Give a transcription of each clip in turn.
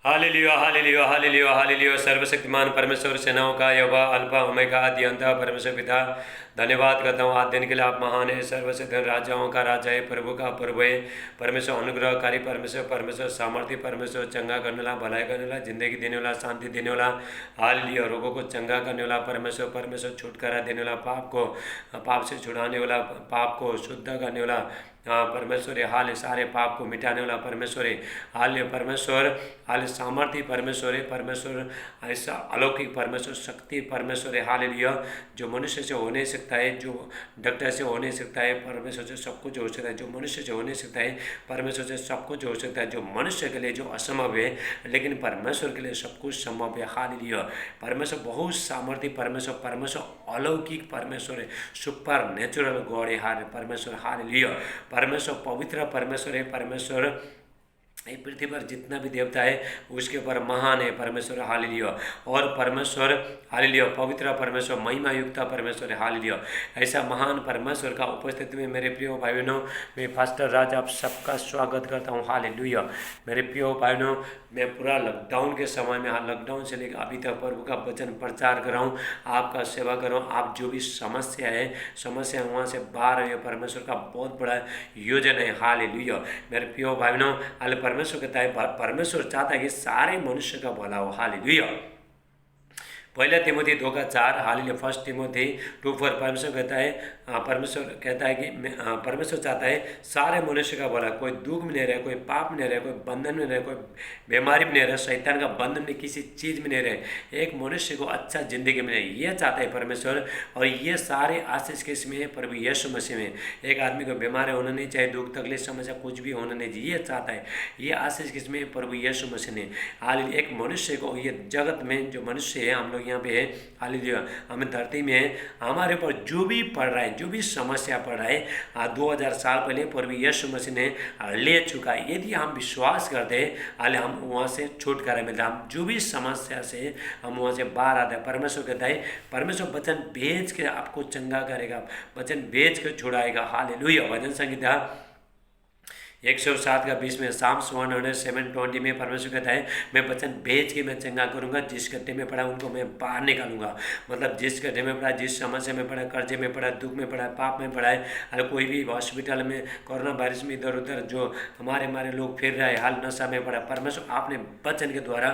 Hallelujah hallelujah hallelujah hallelujah. सर्वशक्तिमान परमेश्वर सेनाओं का यहोवा अल्फा ओमेगा आदि अंत परमेश्वर पिता, धन्यवाद करता हूँ आज दिन के लिए। आप महान है, सर्वशक्तिमान राजाओं का राजा है, प्रभु का प्रभु है। परमेश्वर अनुग्रहकारी परमेश्वर, परमेश्वर सामर्थ्य परमेश्वर, चंगा करने वाला, भलाई करने वाला, जिंदगी देने वाला, शांति देने वाला। हालेलुया। रोगों को चंगा करने वाला परमेश्वर, परमेश्वर छुटकारा देने वाला, पाप से छुड़ाने वाला, पाप को शुद्ध करने वाला परमेश्वर है। हाल सारे पाप को मिटाने वाला परमेश्वर है। हाल परमेश्वर, हाल सामर्थ्य परमेश्वर है। परमेश्वर ऐसा अलौकिक परमेश्वर, शक्ति परमेश्वर है। हालेलुया। जो मनुष्य से हो नहीं सकता है, जो डॉक्टर से हो नहीं सकता है, परमेश्वर से सब कुछ हो सकता है। जो मनुष्य से हो नहीं सकता है, परमेश्वर से सब कुछ हो सकता है। जो मनुष्य के लिए जो असंभव है, लेकिन परमेश्वर के लिए सब कुछ संभव है। हालेलुया। परमेश्वर बहुत सामर्थ्य परमेश्वर, परमेश्वर अलौकिक परमेश्वर है, सुपर नेचुरल गॉड है। हाल परमेश्वर, हालेलुया। परमेश्वर पवित्र परमेश्वर है। परमेश्वर ये पृथ्वी पर जितना भी देवता है उसके ऊपर महान है परमेश्वर। हालेलुया। और परमेश्वर हालेलुया पवित्र परमेश्वर, महिमा युक्त परमेश्वर है। हालेलुया। ऐसा महान परमेश्वर का उपस्थिति में मेरे प्रिय भाई बहनों, मैं पास्टर राज आप सबका स्वागत करता हूँ। हालेलुया। मेरे प्रिय भाई बहनों, मैं पूरा लॉकडाउन के समय में, लॉकडाउन से लेकर अभी तक प्रभु का वचन प्रचार कर रहा हूँ, आपका सेवा कर रहा हूँ। आप जो भी समस्या वहाँ से बाहर है, परमेश्वर का बहुत बड़ा योजना है। हालेलुया। मेरे प्रिय भाई बहनों, परमेश्वर कहता है, परमेश्वर चाहता है कि सारे मनुष्य का भला हो। हालेलुया। पहला तिमोथी 2:4, हालेलुया। फर्स्ट तिमोथी 2:4, परमेश्वर कहता है कि परमेश्वर चाहता है सारे मनुष्य का भला। कोई दुख में नहीं रहे, कोई पाप में नहीं रहे, कोई बंधन में नहीं रहे, कोई बीमारी में नहीं रहे, शैतान का बंधन में किसी चीज़ में नहीं रहे, एक मनुष्य को अच्छा जिंदगी में रहे, ये चाहता है परमेश्वर। और ये सारे आशीष किसमें है? प्रभु यीशु मसीह में। एक आदमी को बीमार होना नहीं चाहिए, दुख तकलीफ समस्या कुछ भी होना नहीं चाहिए, ये चाहता है। ये आशीष किसमें? प्रभु यीशु मसीह ने। हालेलुया। एक मनुष्य को, ये जगत में जो मनुष्य है, हम लोग यहाँ पे है, हालेलुया, हम धरती में है, हमारे ऊपर जो भी पड़ रहा है, जो भी समस्या पड़ रहा है, 2000 साल पहले प्रभु यीशु मसीह ने ले चुका है। यदि हम विश्वास करते हैं, हाले हम वहाँ से छुटकारा मिलता है। हम जो भी समस्या से हम वहाँ से बाहर आते हैं। परमेश्वर कहता है, परमेश्वर वचन भेज के आपको चंगा करेगा, वचन भेज के छुड़ाएगा। हालेलुया। भजन संहिता 107:20 में, साम्स 107:20 में परमेश्वर कहता है, मैं वचन भेज के मैं चंगा करूंगा, जिस गड्ढे में पड़ा उनको मैं बाहर निकालूंगा। मतलब जिस गड्ढे में पड़ा, जिस समस्या में पड़ा, कर्जे में पड़ा, दुख में पड़ा, पाप में पड़ा है, अगर कोई भी हॉस्पिटल में कोरोना वायरस में इधर उधर जो हमारे लोग फिर रहे, हाल नशा में पड़ा, परमेश्वर आपने वचन के द्वारा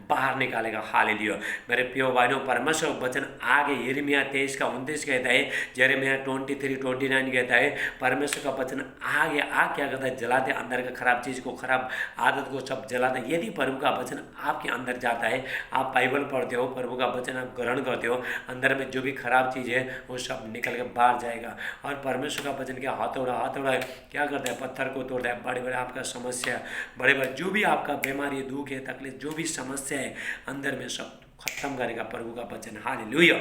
बाहर निकालेगा। हालेलुया। मेरे प्रिय भाइयों, परमेश्वर वचन आगे यिर्मयाह 23:29 कहता है, यिर्मयाह 23:29 कहता है, परमेश्वर का वचन आगे क्या करता है? जलाते अंदर का खराब चीज़ को, खराब आदत को सब जलाते। यदि प्रभु का वचन आपके अंदर जाता है, आप बाइबल पढ़ते हो, प्रभु का वचन आप ग्रहण करते हो, अंदर में जो भी खराब चीज़ है वो सब निकल के बाहर जाएगा। और परमेश्वर का वचन क्या? हथौड़ा क्या करता है? पत्थर को तोड़ता है। बड़े बड़े आपका समस्या, बड़े जो भी आपका बीमारी, दुख है, तकलीफ, जो भी समस्या है अंदर में सब खत्म करेगा प्रभु का वचन। हालेलुया।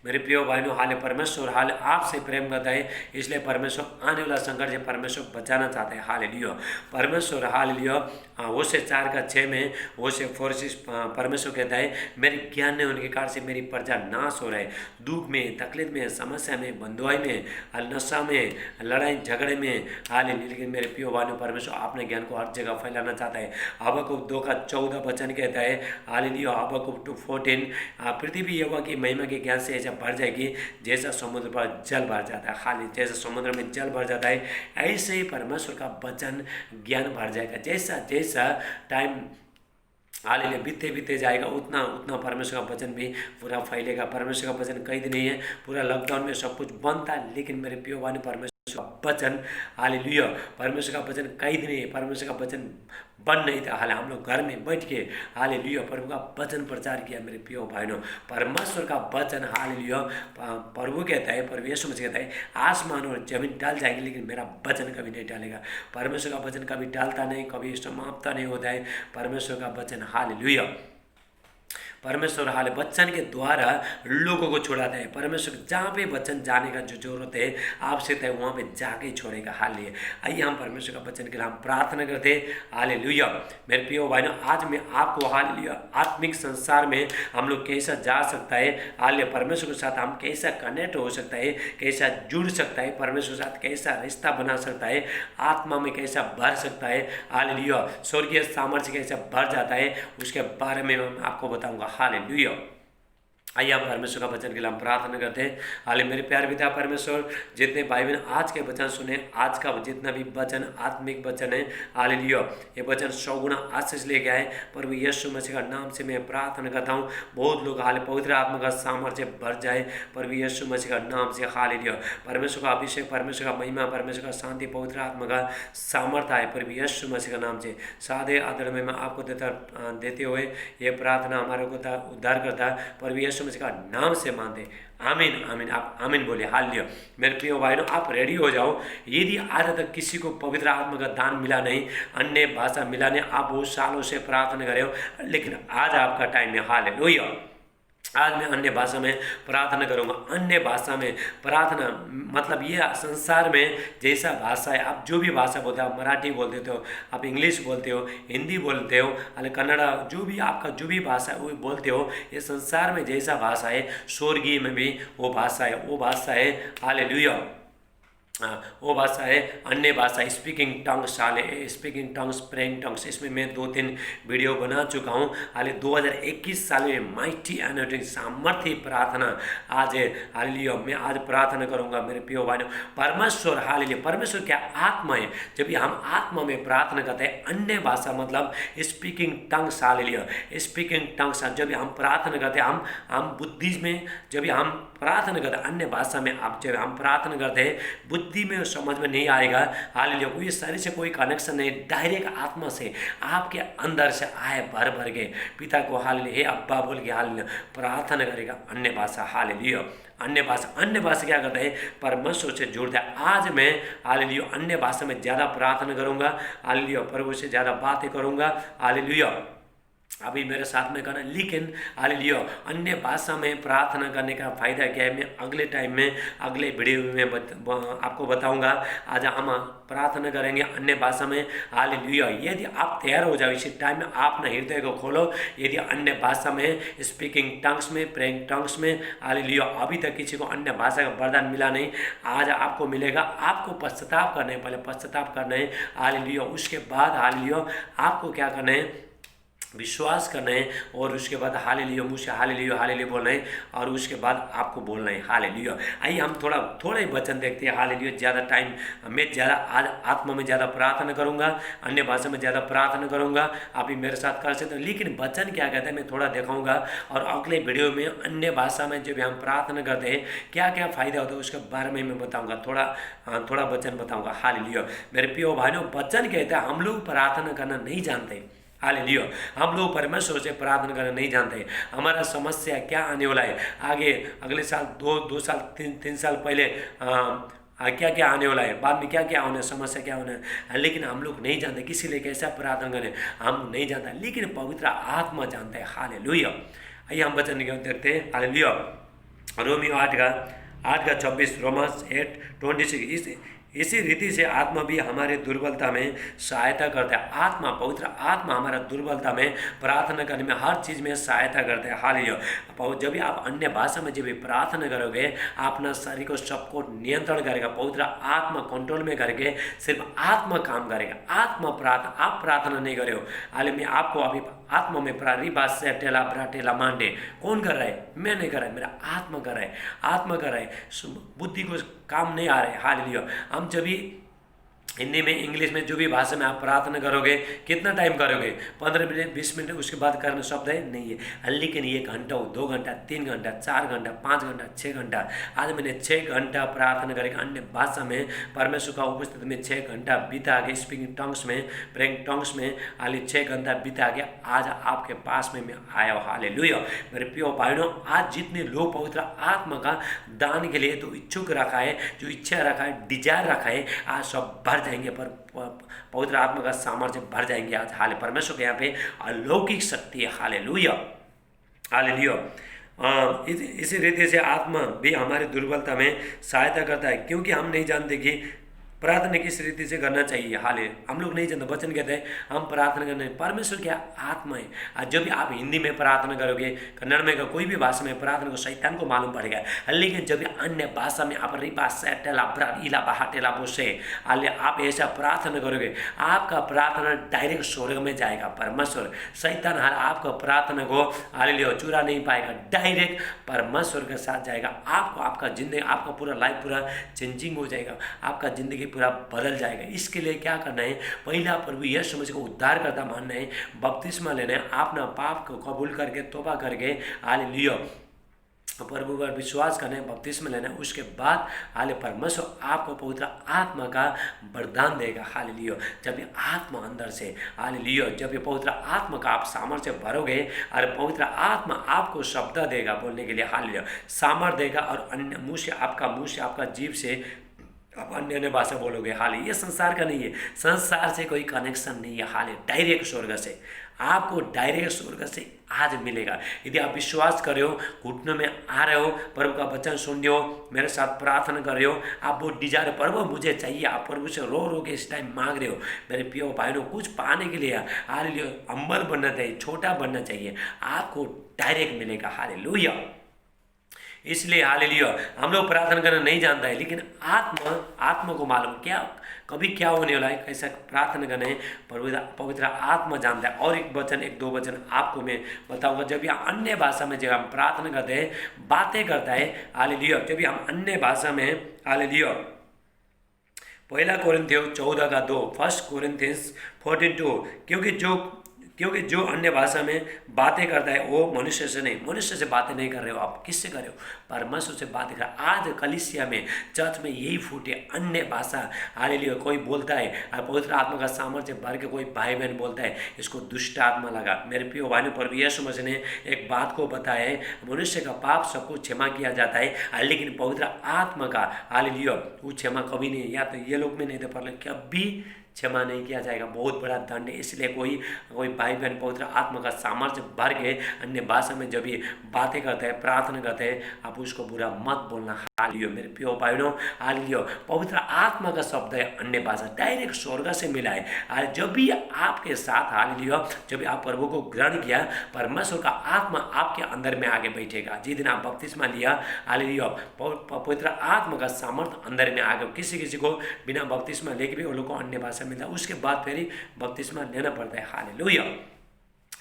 मेरे प्रिय भाइयों, हाल परमेश्वर हाल आपसे प्रेम करता है, इसलिए परमेश्वर आने वाला संकट से परमेश्वर बचाना चाहता है। हालेलुया। परमेश्वर हालेलुया। होशे 4:6 में, होशे 4:6 परमेश्वर कहता है, मेरे ज्ञान ने उनके कारण से मेरी प्रजा नाश हो रहा है। दुख में, तकलीफ में, समस्या में, बंधुआई में, नशा में, लड़ाई झगड़े में, हालेलुया। लेकिन मेरे प्रिय भाइयों, परमेश्वर अपने ज्ञान को हर जगह फैलाना चाहता है। हबक्कुक 2:14 वचन कहता है, हालेलुया। हबक्कुक 2:14, पृथ्वी यहोवा की महिमा के ज्ञान से भर जाएगी जैसा समुद्र पर जल भर जाता है। खाली जैसा समुद्र में जल भर जाता है, ऐसे ही परमेश्वर का वचन ज्ञान भर जाएगा। जैसा जैसा टाइम हालेलुया बीते जाएगा, उतना परमेश्वर का वचन भी पूरा फैलेगा। परमेश्वर का वचन कैद नहीं है। पूरा लॉकडाउन में सब कुछ बंद था, लेकिन मेरे प्रिय भाई, परमेश्वर का वचन, हालेलुया, परमेश्वर का वचन कैद नहीं है। परमेश्वर का वचन बंद नहीं था। हाले हम लोग घर में बैठ के हालेलुया प्रभु का वचन प्रचार किया। मेरे प्रिय भाइयों, परमेश्वर का वचन, हालेलुया, प्रभु कहता है, प्रभु यीशु मसीह कहता है, आसमान और जमीन टल जाएंगे लेकिन मेरा वचन कभी नहीं टलेगा। परमेश्वर का वचन कभी टलता नहीं, कभी समाप्त नहीं होता है। परमेश्वर का वचन, हालेलुया। परमेश्वर हाल वचन के द्वारा लोगों को छुड़ाता है। परमेश्वर जहाँ पे वचन जाने का जो जरूरत है आपसे तय वहाँ पे जाके छोड़ेगा। हालेलुया। आइए हम परमेश्वर का वचन के लिए हम प्रार्थना करते हैं। हालेलुया। मेरे प्रिय भाइयों, आज मैं आपको हालेलुया आत्मिक संसार में हम लोग कैसा जा सकता है, हालेलुया परमेश्वर के साथ हम कैसा कनेक्ट हो सकता है, कैसा जुड़ सकता है, परमेश्वर के साथ कैसा रिश्ता बना सकता है, आत्मा में कैसा भर सकता है, हालेलुया स्वर्गीय सामर्थ्य कैसा भर जाता है, उसके बारे में मैं आपको बताऊंगा। हालेलुया। आइए हम परमेश्वर का वचन के लिए हम प्रार्थना करते हैं। हाले मेरे प्यारे पिता परमेश्वर, जितने भाई बहन आज के वचन सुने, आज का जितना भी वचन आत्मिक वचन है, हालेलुया ये वचन 100 गुना आशीष लेके आए। प्रभु यीशु मसीह का नाम से मैं प्रार्थना करता हूँ बहुत लोग हाले पवित्र आत्मा का सामर्थ्य भर जाए प्रभु यीशु मसीह का नाम से। हालेलुया परमेश्वर का अभिषेक, परमेश्वर का महिमा, परमेश्वर का शांति, पवित्र आत्मा का सामर्थ्य आए प्रभु यीशु मसीह का नाम से। सादे आदर में मैं आपको देते हुए ये प्रार्थना हमारे को उद्धार करता प्रभु यीशु मसीह का नाम से मानते। आमीन आमीन। आप आमीन बोलिए। हालेलुया। मेरे प्रिय भाइयों, आप रेडी हो जाओ। यदि आज तक किसी को पवित्र आत्मा का दान मिला नहीं, अन्य भाषा मिला नहीं, आप बहुत सालों से प्रार्थना कर रहे हो, लेकिन आज आपका टाइम है। हालेलुया। आज मैं अन्य भाषा में प्रार्थना करूंगा। अन्य भाषा में प्रार्थना मतलब ये संसार में जैसा भाषा है, आप जो भी भाषा बोलते हो, आप मराठी बोलते हो, आप इंग्लिश बोलते हो, हिंदी बोलते हो, कन्नड़ा, जो भी आपका जो भी भाषा है वो बोलते हो, ये संसार में जैसा भाषा है स्वर्गीय में भी वो भाषा है। वो भाषा है हालेलुया, वो भाषा है अन्य भाषा, स्पीकिंग टंग्स। हाले स्पीकिंग टंग्स, प्रेइंग टंग्स, इसमें मैं 2-3 वीडियो बना चुका हूँ। हाले 2021 साल में माइटी एनर्जिंग सामर्थ्य प्रार्थना आज है। हालेलुया मैं आज प्रार्थना करूँगा मेरे प्रिय भाइयों। परमेश्वर हालेलुया परमेश्वर क्या आत्मा है। जब भी हम आत्मा में प्रार्थना करते हैं, अन्य भाषा मतलब speaking tongues, hallelujah speaking tongues, जब भी हम प्रार्थना करते हैं, हम बुद्धि में जब भी हम प्रार्थना करते हैं अन्य भाषा में, आप जब हम प्रार्थना करते हैं बुद्धि में समझ में नहीं आएगा। हालेलुया कोई शरीर से कोई कनेक्शन नहीं, डायरेक्ट आत्मा से आपके अंदर से आए भर भर के पिता को हालेलुया हे अब्बा बोल के हालेलुया प्रार्थना करेगा अन्य भाषा। हालेलुया अन्य भाषा क्या करता है, परमेश्वर से जुड़ता है। आज मैं हालेलुया अन्य भाषा में ज़्यादा प्रार्थना करूँगा। हालेलुया प्रभु से ज़्यादा बातें करूँगा। हालेलुया अभी मेरे साथ में करना, लेकिन हालेलुया अन्य भाषा में प्रार्थना करने का फायदा क्या है, मैं अगले टाइम में अगले वीडियो में आपको बताऊंगा। आज हम प्रार्थना करेंगे अन्य भाषा में। हालेलुया यदि आप तैयार हो जाओ इसी टाइम में, आप अपने हृदय को खोलो। यदि अन्य भाषा में, स्पीकिंग टंग्स में, प्रेइंग टंग्स में, हालेलुया अभी तक किसी को अन्य भाषा का वरदान मिला नहीं, आज आपको मिलेगा। आपको पश्चाताप करना है, पहले पश्चाताप करना है। हालेलुया उसके बाद हालेलुया आपको क्या करना है, विश्वास करना है, और उसके बाद हालेलुया मुझसे हालेलुया बोलना है, और उसके बाद आपको बोलना है हालेलुया। आइए हम थोड़ा ही वचन देखते हैं। हालेलुया ज़्यादा टाइम मैं ज़्यादा आज आत्मा में ज़्यादा प्रार्थना करूँगा, अन्य भाषा में ज़्यादा प्रार्थना करूँगा। आप भी मेरे साथ कर सकते हो, लेकिन वचन क्या कहता है मैं थोड़ा दिखाऊँगा, और अगले वीडियो में अन्य भाषा में जब हम प्रार्थना करते हैं क्या क्या फ़ायदा होता है उसके बारे में मैं बताऊँगा। थोड़ा वचन बताऊँगा। हालेलुया मेरे प्रिय भाइयों, वचन कहता है हम लोग प्रार्थना करना नहीं जानते। हालेलुया हम लोग परमेश्वर से प्रार्थना करना नहीं जानते। हमारा समस्या क्या आने वाला है आगे, अगले साल, 2 साल 3 साल पहले क्या क्या आने वाला है, बाद में क्या क्या होना है, समस्या क्या होना है, लेकिन हम लोग नहीं जानते किसी लिए कैसा प्रार्थना करें, हम नहीं जानते, लेकिन पवित्र आत्मा जानता है। हालेलुया आइए हम वचन देखते हैं। हालेलुया रोमियो 8:26, रोमन्स 8:26, इसी रीति से आत्मा भी हमारे दुर्बलता में सहायता करता है। आत्मा पवित्र आत्मा हमारा दुर्बलता में प्रार्थना करने में हर चीज़ में सहायता करता है। हालेलुया जब भी आप अन्य भाषा में जब भी प्रार्थना करोगे, अपना शरीर को सबको नियंत्रण करेगा, पवित्र आत्मा कंट्रोल में करके सिर्फ आत्मा काम करेगा। आप प्रार्थना नहीं करे हो। हालेलुया मैं आपको अभी आत्मा में टेला ब्राटेला मांडे कौन कर रहा है, मैं नहीं कर रहा है, मेरा आत्मा कर रहा है, आत्मा कर रहा है, बुद्धि को काम नहीं आ रहा है। हालेलुया हम जब भी हिंदी में, इंग्लिश में, जो भी भाषा में आप प्रार्थना करोगे, कितना टाइम करोगे, 15 मिनट 20 मिनट, उसके बाद करना शब्द है नहीं है। लेकिन 1 घंटा हो, 2 घंटा, 3 घंटा, 4 घंटा, 5 घंटा, 6 घंटा, आज मैंने 6 घंटा प्रार्थना करेगा अन्य भाषा में, परमेश्वर का उपस्थिति में 6 घंटा बिता के, स्पीकिंग टंग्स में, प्रेइंग टंग्स में, हाल 6 घंटा बिता के आज आपके पास में मैं आया हूँ। हालेलुया मेरे प्रिय भाइयों, आज जितने लोग पवित्र आत्मा का दान के लिए तो इच्छुक रखा है, जो इच्छा रखा है, डिजायर रखा है, आज सब भर जाएंगे, पर पवित्र आत्मा का सामर्थ्य भर जाएंगे आज। हाले परमेश्वर के यहाँ पे अलौकिक शक्ति है। Hallelujah hallelujah. इसी रीति से आत्मा भी हमारी दुर्बलता में सहायता करता है, क्योंकि हम नहीं जानते कि प्रार्थना किस रीति से करना चाहिए। हाले हम लोग नहीं जानते। वचन कहते हैं हम प्रार्थना करने, परमेश्वर क्या आत्मा है। आज जब भी आप हिंदी में प्रार्थना करोगे, कन्नड़ में का कोई भी भाषा में प्रार्थना को शैतान को मालूम पड़ेगा, लेकिन जब भी अन्य भाषा में आप रिपा सेटेला इला बहाटेला बोसे आप ऐसा प्रार्थना करोगे, आपका प्रार्थना डायरेक्ट स्वर्ग में जाएगा। परमेश्वर शैतान हर आपका प्रार्थना को हालेलुया चुरा नहीं पाएगा, डायरेक्ट परमेश्वर के साथ जाएगा। आपको आपका जिंदगी, आपका पूरा लाइफ पूरा चेंजिंग हो जाएगा, आपका जिंदगी पूरा बदल जाएगा। इसके लिए क्या करना है, पहला प्रभु यीशु मसीह को उद्धार करता मानना है, बपतिस्मा लेना है, अपना पाप को कबूल करके तौबा करके हालेलुया प्रभु पर विश्वास करना है, बपतिस्मा लेना है। उसके बाद हाले परमेश्वर आपको पवित्र आत्मा का वरदान देगा। हालेलुया जब ये आत्मा अंदर से हालेलुया, जब ये पवित्र आत्मा का आप सामर्थ्य भरोगे और पवित्र आत्मा आपको शब्द देगा बोलने के लिए, हालेलुया सामर्थ्य देगा, और अन्य मुँह से आपका जीभ से आप अन्य अन्य भाषा बोलोगे। हाल ये संसार का नहीं है, संसार से कोई कनेक्शन नहीं है। हाल डायरेक्ट स्वर्ग से, आपको डायरेक्ट स्वर्ग से आज मिलेगा। यदि आप विश्वास कर रहे हो, घुटनों में आ रहे हो, प्रभु का वचन सुन रहे हो, मेरे साथ प्रार्थना कर रहे हो, आप वो डिजायर प्रभु मुझे चाहिए, आप प्रभु से रो के इस टाइम मांग रहे हो, मेरे प्रिय भाइयों कुछ पाने के लिए हालेलुया अम्बल बनना चाहिए, छोटा बनना चाहिए, आपको डायरेक्ट मिलेगा। हालेलुया इसलिए हालेलुया हम लोग प्रार्थना करना नहीं जानता है, लेकिन आत्मा को मालूम क्या कभी क्या होने वाला है, कैसा प्रार्थना करना है, पवित्र आत्मा जानता है। और एक दो वचन आपको मैं बताऊंगा। जब भी अन्य भाषा में जब हम प्रार्थना करते हैं, बातें करता है हालेलुया, जब भी हम अन्य भाषा में हालेलुया, पहला कोरिन्थियों 14:2, 1 कोरिन्थियंस 14:2, क्योंकि जो अन्य भाषा में बातें करता है वो मनुष्य से नहीं, मनुष्य से बातें नहीं कर रहे हो, आप किससे कर रहे हो, परमेश्वर से बातें कर। आज कलीसिया में चर्च में यही फूटे अन्य भाषा हालेलुया, कोई बोलता है पवित्र आत्मा का सामर्थ्य भर के, कोई भाई बहन बोलता है इसको दुष्ट आत्मा लगा। मेरे प्रिय भाइयों पर यीशु मसीह ने एक बात को बताया है, मनुष्य का पाप सबको क्षमा किया जाता है, लेकिन पवित्र आत्मा का हालेलुया वो क्षमा कभी नहीं, या तो ये लोग में नहीं थे पर कभी क्षमा नहीं किया जाएगा, बहुत बड़ा दंड है। इसलिए कोई भाई बहन पवित्र आत्मा का सामर्थ्य भर के अन्य भाषा में जब ये बातें करते हैं, प्रार्थना करते हैं, आप उसको बुरा मत बोलना। हालेलुया मेरे प्रिय भाइयों, हालेलुया पवित्र आत्मा का शब्द है अन्य भाषा, डायरेक्ट स्वर्ग से मिला है। जब भी आपके साथ हालेलुया, जब भी आप प्रभु को ग्रहण किया, परमेश्वर का आत्मा आपके अंदर में आगे बैठेगा। जिस दिन आप बपतिस्मा लिया हालेलुया, पवित्र आत्मा का सामर्थ्य अंदर में आ गया। किसी को बिना बपतिस्मा लेके भी वो लोग को अन्य भाषा मिलता है, उसके बाद फिर बपतिस्मा लेना पड़ता है। हालेलुया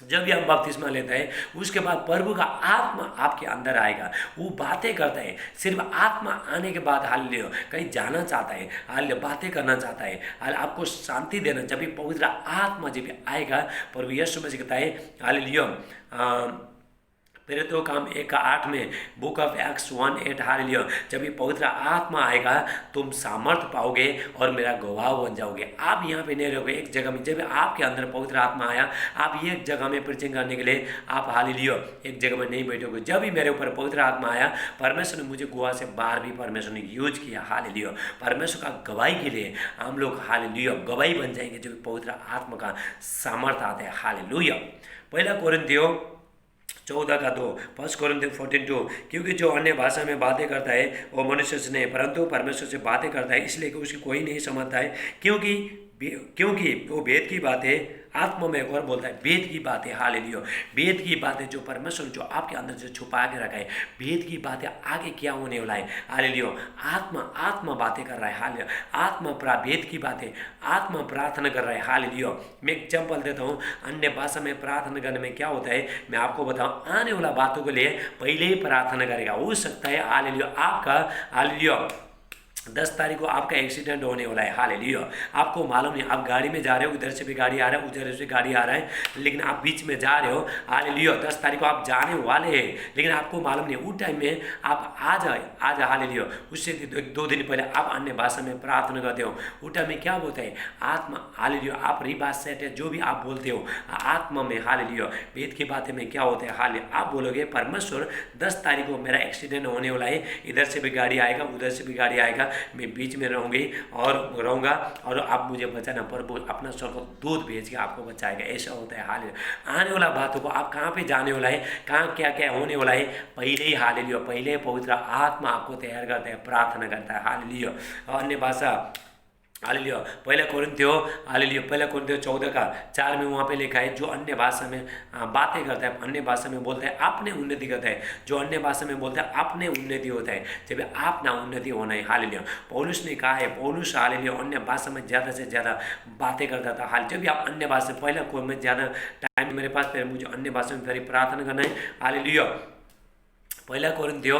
जब भी हम बपतिस्मा लेते हैं, उसके बाद प्रभु का आत्मा आपके अंदर आएगा, वो बातें करता है। सिर्फ आत्मा आने के बाद हालेलुया कहीं जाना चाहता है, हालेलुया बातें करना चाहता है, आपको शांति देना। जब भी पवित्र आत्मा जब भी आएगा, प्रभु यीशु मसीह कहता है हालेलुया फिर तो काम 1:8 में बुक ऑफ एक्ट्स 1:8 हालेलुया, जब भी पवित्र आत्मा आएगा तुम सामर्थ पाओगे और मेरा गवाह बन जाओगे। आप यहाँ पे नहीं रहोगे एक जगह में, जब आपके अंदर पवित्र आत्मा आया, आप एक जगह में प्रीचिंग करने के लिए आप हालेलुया एक जगह में नहीं बैठोगे। जब भी मेरे ऊपर पवित्र आत्मा आया, परमेश्वर ने मुझे गवाह से बाहर भी परमेश्वर ने यूज किया। हालेलुया परमेश्वर का गवाही के लिए हम लोग हालेलुया गवाही बन जाएंगे जब पवित्र आत्मा का सामर्थ आता है। हालेलुया पहला कोरिन्थियों 14:2, 1 कोरिन्थियों 14:2, क्योंकि जो अन्य भाषा में बातें करता है वो मनुष्य से नहीं परंतु परमेश्वर से बातें करता है, इसलिए कि उसकी कोई नहीं समझता है, क्योंकि वो भेद की बातें आत्मा में। एक और बोलता है भेद की बातें, हालेलुया भेद की बातें जो परमेश्वर जो आपके अंदर जो छुपा के रखा है, भेद की बातें आगे क्या होने वाला है। हालेलुया आत्मा बातें कर रहा है। हालेलुया आत्मा भेद की बातें, आत्मा प्रार्थना कर रहा है। हालेलुया मैं एग्जाम्पल देता हूँ, अन्य भाषा में प्रार्थना करने में क्या होता है मैं आपको बताऊँ। आने वाला बातों के लिए पहले ही प्रार्थना करेगा। हो सकता है हालेलुया आपका हालेलुया 10 तारीख को आपका एक्सीडेंट होने वाला है। हालेलुया आपको मालूम नहीं, आप गाड़ी में जा रहे हो, इधर से भी गाड़ी आ रहा है, उधर से गाड़ी आ रहा है, लेकिन आप बीच में जा रहे हो। हालेलुया 10 तारीख को आप जाने वाले हैं, लेकिन आपको मालूम नहीं। उस टाइम में आप आज हालेलुया उससे 2 दिन पहले आप अन्य भाषा में प्रार्थना करते हो। उस टाइम में क्या बोलते हैं आत्मा हालेलुया, आप रिबात सेट है जो भी आप बोलते हो आत्मा में। हालेलुया वेद की बातें में क्या होता है, हालेलुया आप बोलोगे परमेश्वर 10 तारीख को मेरा एक्सीडेंट होने वाला है, इधर से भी गाड़ी आएगा, उधर से भी गाड़ी आएगा, मैं बीच में रहूँगी और रहूँगा और आप मुझे बचाना, प्रभु अपना स्वर्गदूत भेज के आपको बचाएगा। ऐसा होता है। हालेलुया। आने वाला बातों को आप कहाँ पे जाने वाला है, कहाँ क्या क्या होने वाला है, पहले ही हालेलुया, पहले ही पवित्र आत्मा आपको तैयार करता है, प्रार्थना करता है। हालेलुया। अन्य भाषा हालेलुया। पहला कोरिन्थियों हालेलुया, पहला कोरिन्थियों 14:4 में वहाँ पे लिखा है, जो अन्य भाषा में बातें करता है, अन्य भाषा में बोलता है, आपने उन्नति करता है। जो अन्य भाषा में बोलता है, आपने उन्नति होता है, जब आप ना उन्नति होना है। हालेलुया। पौलुस ने कहा है, पौलुस हालेलुया अन्य भाषा में ज़्यादा से ज़्यादा बातें करता था। हाल जब भी आप अन्य भाषा, पहला कोई में ज़्यादा टाइम मेरे पास, फिर मुझे अन्य भाषा में फिर प्रार्थना करना है। हालेलुया। पहला कोरिन्थियों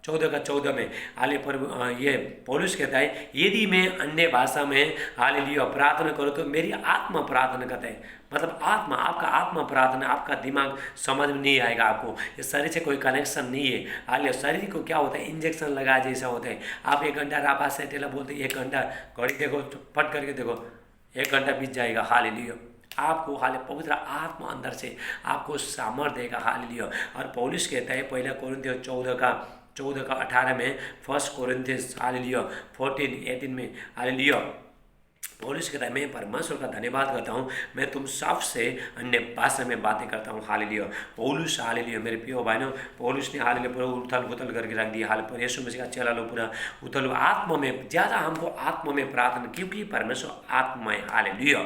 14:14 में हाले पर ये पौलुस कहता है, यदि मैं अन्य भाषा में हालेलुया प्रार्थना करूँ तो मेरी आत्मा प्रार्थना करता है। मतलब आत्मा, आपका आत्मा प्रार्थना, आपका दिमाग समझ में नहीं आएगा आपको, ये शरीर से कोई कनेक्शन नहीं है। हालेलुया। शरीर को क्या होता है, इंजेक्शन लगा जैसा होता है। आप 1 घंटा रापा से टेला बोलते 1 घंटा घड़ी देखो, फट करके देखो 1 घंटा बीत जाएगा। हालेलुया। आपको हाले पवित्र आत्मा अंदर से आपको सामर्थ देगा। हालेलुया। और पौलुस कहता है, पहला कोरिन्थियों 14:18 में, 1 कोरिन्थियंस हालेलुया 14:18 में हालेलुया पौलुस कहता है, मैं परमेश्वर का धन्यवाद करता हूँ, मैं तुम सबसे अन्य भाषा में बातें करता हूँ। हालेलुया। पौलुस हालेलुया, मेरे प्रिय भाइयों, पौलुस ने हालेलुया पूरा उथल पुथल करके रख दिया। हाल पर यीशु मसीह का चला लो पूरा उथल आत्मा में, ज़्यादा हमको आत्मा में प्रार्थना, क्योंकि परमेश्वर आत्मा है। हालेलुया।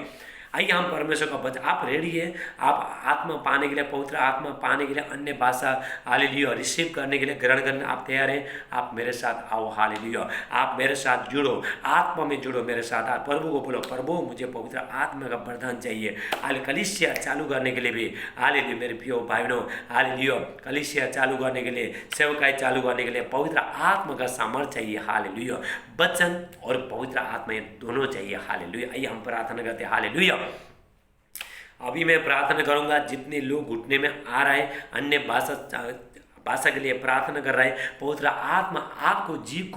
आइए हम परमेश्वर का वचन, आप रेडी है, आप आत्मा पाने के लिए, पवित्र आत्मा पाने के लिए, अन्य भाषा हालेलुया रिसीव करने के लिए, ग्रहण करने आप तैयार हैं? आप मेरे साथ आओ। हालेलुया। आप मेरे साथ जुड़ो, आत्मा में जुड़ो मेरे साथ। आप प्रभु को बोलो, प्रभु मुझे पवित्र आत्मा का वरदान चाहिए। हाल कलीसिया चालू करने के लिए भी हालेलुया मेरे प्रिय भाइयों, हालेलुया कलीसिया चालू करने के लिए, सेवकाई चालू करने के लिए पवित्र आत्मा का सामर्थ्य चाहिए। हालेलुया। वचन और पवित्र आत्मा ये दोनों चाहिए। हालेलुया। आइए हम प्रार्थना करते हैं। हालेलुया। अभी मैं प्रार्थना करूंगा, जितने लोग घुटने में आ रहा है, अन्य भाषा के लिए प्रार्थना कर रहा है, पवित्र आत्मा आपको जीव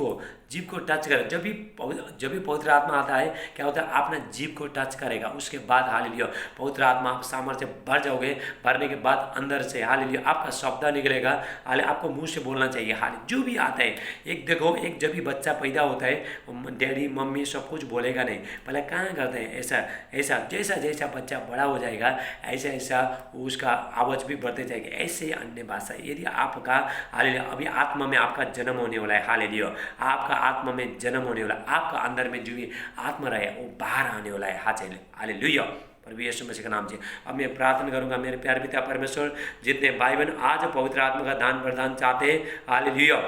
को टच करे। जब भी पवित्र आत्मा आता है, क्या होता है, आपने जीव को टच करेगा, उसके बाद हालेलुया पवित्र आत्मा आप सामर्थ्य भर जाओगे। भरने के बाद अंदर से हालेलुया आपका शब्द निकलेगा। हाले आपको मुंह से बोलना चाहिए। हाल जो भी आता है, एक देखो, एक जब भी बच्चा पैदा होता है, डैडी मम्मी सब कुछ बोलेगा नहीं, पहले कहाँ करते हैं ऐसा जैसा जैसा बच्चा बड़ा हो जाएगा, ऐसा उसका आवाज़ भी बढ़ते जाएगी। ऐसे अन्य भाषा, यदि आपका हालेलुया अभी आत्मा में आपका जन्म होने वाला है, हालेलुया आपका आत्मा में जन्म होने वाला, आपका अंदर में जो भी आत्मा रहे वो बाहर आने वाला है। हालेलुया प्रभु यीशु मसीह का नाम से। अब मैं प्रार्थना करूंगा, मेरे प्यारे पिता परमेश्वर, जितने भाई बहन आज पवित्र आत्मा का दान वरदान चाहते हैं, हालेलुया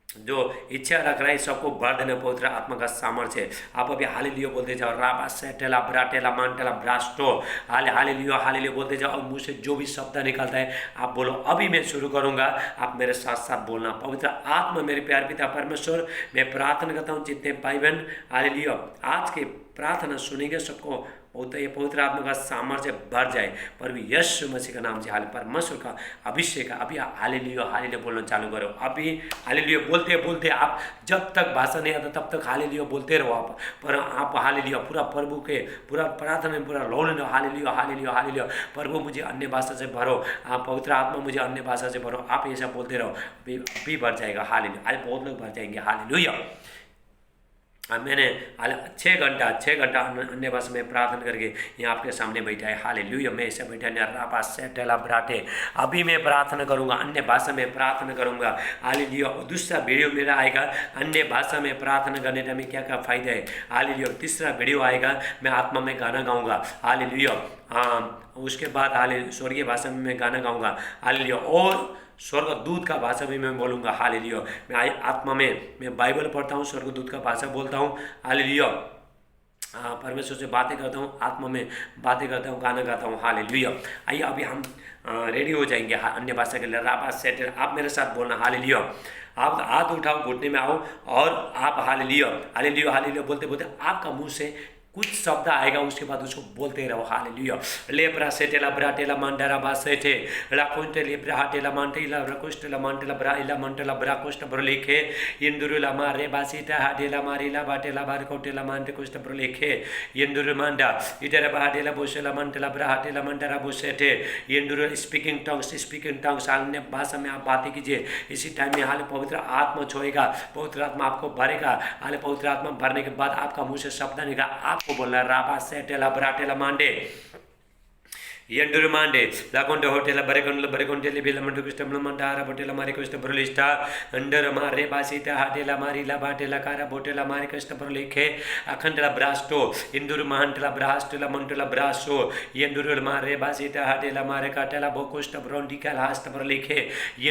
जो इच्छा रख रहा है, सबको भर देना पवित्र आत्मा का सामर्थ्य। आप अभी हालेलुया बोलते जाओ, राबा सेटेला ब्राटेला मांटेला ब्रास्टो हालेलुया बोलते जाओ, और मुझसे जो भी शब्द निकलता है आप बोलो। अभी मैं शुरू करूंगा, आप मेरे साथ साथ बोलना। पवित्र आत्मा मेरे प्यारे पिता परमेश्वर, मैं प्रार्थना करता हूँ, जितने भाई बहन हालेलुया आज के प्रार्थना सुनेंगे, सबको ये पवित्र आत्मा का सामर्थ्य भर जाए। प्रभु यीशु मसीह का नाम से हाल परमेश्वर का अभिषेक। अभी हालेलुया बोलना चालू करो। अभी हालेलुया बोलते बोलते आप जब तक भाषा नहीं आता तब तक हालेलुया बोलते रहो आप। पर आप हालेलुया पूरा प्रभु के पूरा प्रार्थना में पूरा लौट लो। हालेलुया प्रभु मुझे अन्य भाषा से भरो, आप पवित्र आत्मा मुझे अन्य भाषा से भरो। आप ऐसा बोलते रहो, अभी भर जाएगा। हालेलुया आज बहुत लोग भर जाएंगे। हालेलुया। मैंने 6 घंटा अन्य भाषा में प्रार्थना करके यहाँ आपके सामने बैठा है। हालेलुया मैं ऐसे बैठा रापा सेटेला ब्राटे। अभी मैं प्रार्थना करूँगा, अन्य भाषा में प्रार्थना करूँगा। हालेलुया दूसरा वीडियो मेरा आएगा, अन्य भाषा में प्रार्थना करने का में क्या क्या फ़ायदा है। हालेलुया तीसरा वीडियो आएगा, मैं आत्मा में गाना गाऊँगा। हालेलुया उसके बाद स्वर्गीय भाषा में मैं गाना गाऊँगा। हालेलुया और स्वर्गदूत का भाषा भी मैं बोलूँगा। हालेलुया मैं आत्मा में मैं बाइबल पढ़ता हूँ, स्वर्गदूत का भाषा बोलता हूँ। हालेलुया परमेश्वर से बातें करता हूँ, आत्मा में बातें करता हूँ, गाना गाता हूँ। हालेलुया आइए अभी हम रेडी हो जाएंगे अन्य भाषा के लिए। आप सेट आप मेरे साथ बोलना। हालेलुया आप हाथ उठाओ, घुटने में आओ और आप हालेलुया बोलते बोलते आपका मुँह से कुछ शब्द आएगा, उसके बाद उसको बोलते रहो। हालेलुया। लेब्रा सेटेला ब्राटेला मंडरा बासेटे लाकुंटे लेब्रा हाटेला मंटेला रकुष्टला मंटेला ब्राइला मंटेला ब्राकुष्ट ब्रलेखे इंदुरुला मारे बासीटा हाटेला मारिला बाटेला बारकोटेला मंटे कुष्ट ब्रलेखे इंदुरु मंडा इधर बाटेला बोसेला मंटेला ब्राहाटेला मंडरा बोसेटे इंदुरु स्पीकिंग टंग्स अन्य भाषा में आप बातें कीजिए। इसी टाइम में हाल पवित्र आत्मा छोड़ेगा, पवित्र आत्मा आपको भरेगा। हाल पवित्र आत्मा भरने के बाद आपका मुंह से शब्द निकला, आपको बोलना राबा सेटेला ब्राटेला मांडे ಎಂಡೂರು ಮಾಂಡೆ ಲಾಕೊಂಡ ಹೋಟೆಲ ಬರೆಗೊಂಡೆಲಿ ಬಿಲ್ಲ ಮಂಡು ಕೃಷ್ಣ ಮಂಡಾರ ಬೋಟೆಲ ಮಾರಿ ಕೃಷ್ಣ ಬರಲಿಷ್ಟ ಅಂಡರ ಮಾರೆ ಬಾಸಿತ ಹಾಟೆಲ ಮಾರಿಲ ಬಾಟೆಲ ಕಾರ ಬೋಟೆಲ ಮಾರಿ ಕೃಷ್ಣ ಬರಲಿಖೆ ಅಖಂಡಲ ಬ್ರಾಸ್ಟೋ ಇಂದೂರು ಮಹಂಟಲ ಬ್ರಾಸ್ಟಲ ಮಂಟಲ ಬ್ರಾಸೋ ಎಂಡೂರು ಮಾರೆ ಬಾಸಿತ ಹಾಟೆಲ ಮಾರೆ ಕಾಟೆಲ ಬೋಕುಷ್ಟ ಬ್ರೋಂಡಿಕಲ ಹಾಸ್ತ ಬರಲಿಖೆ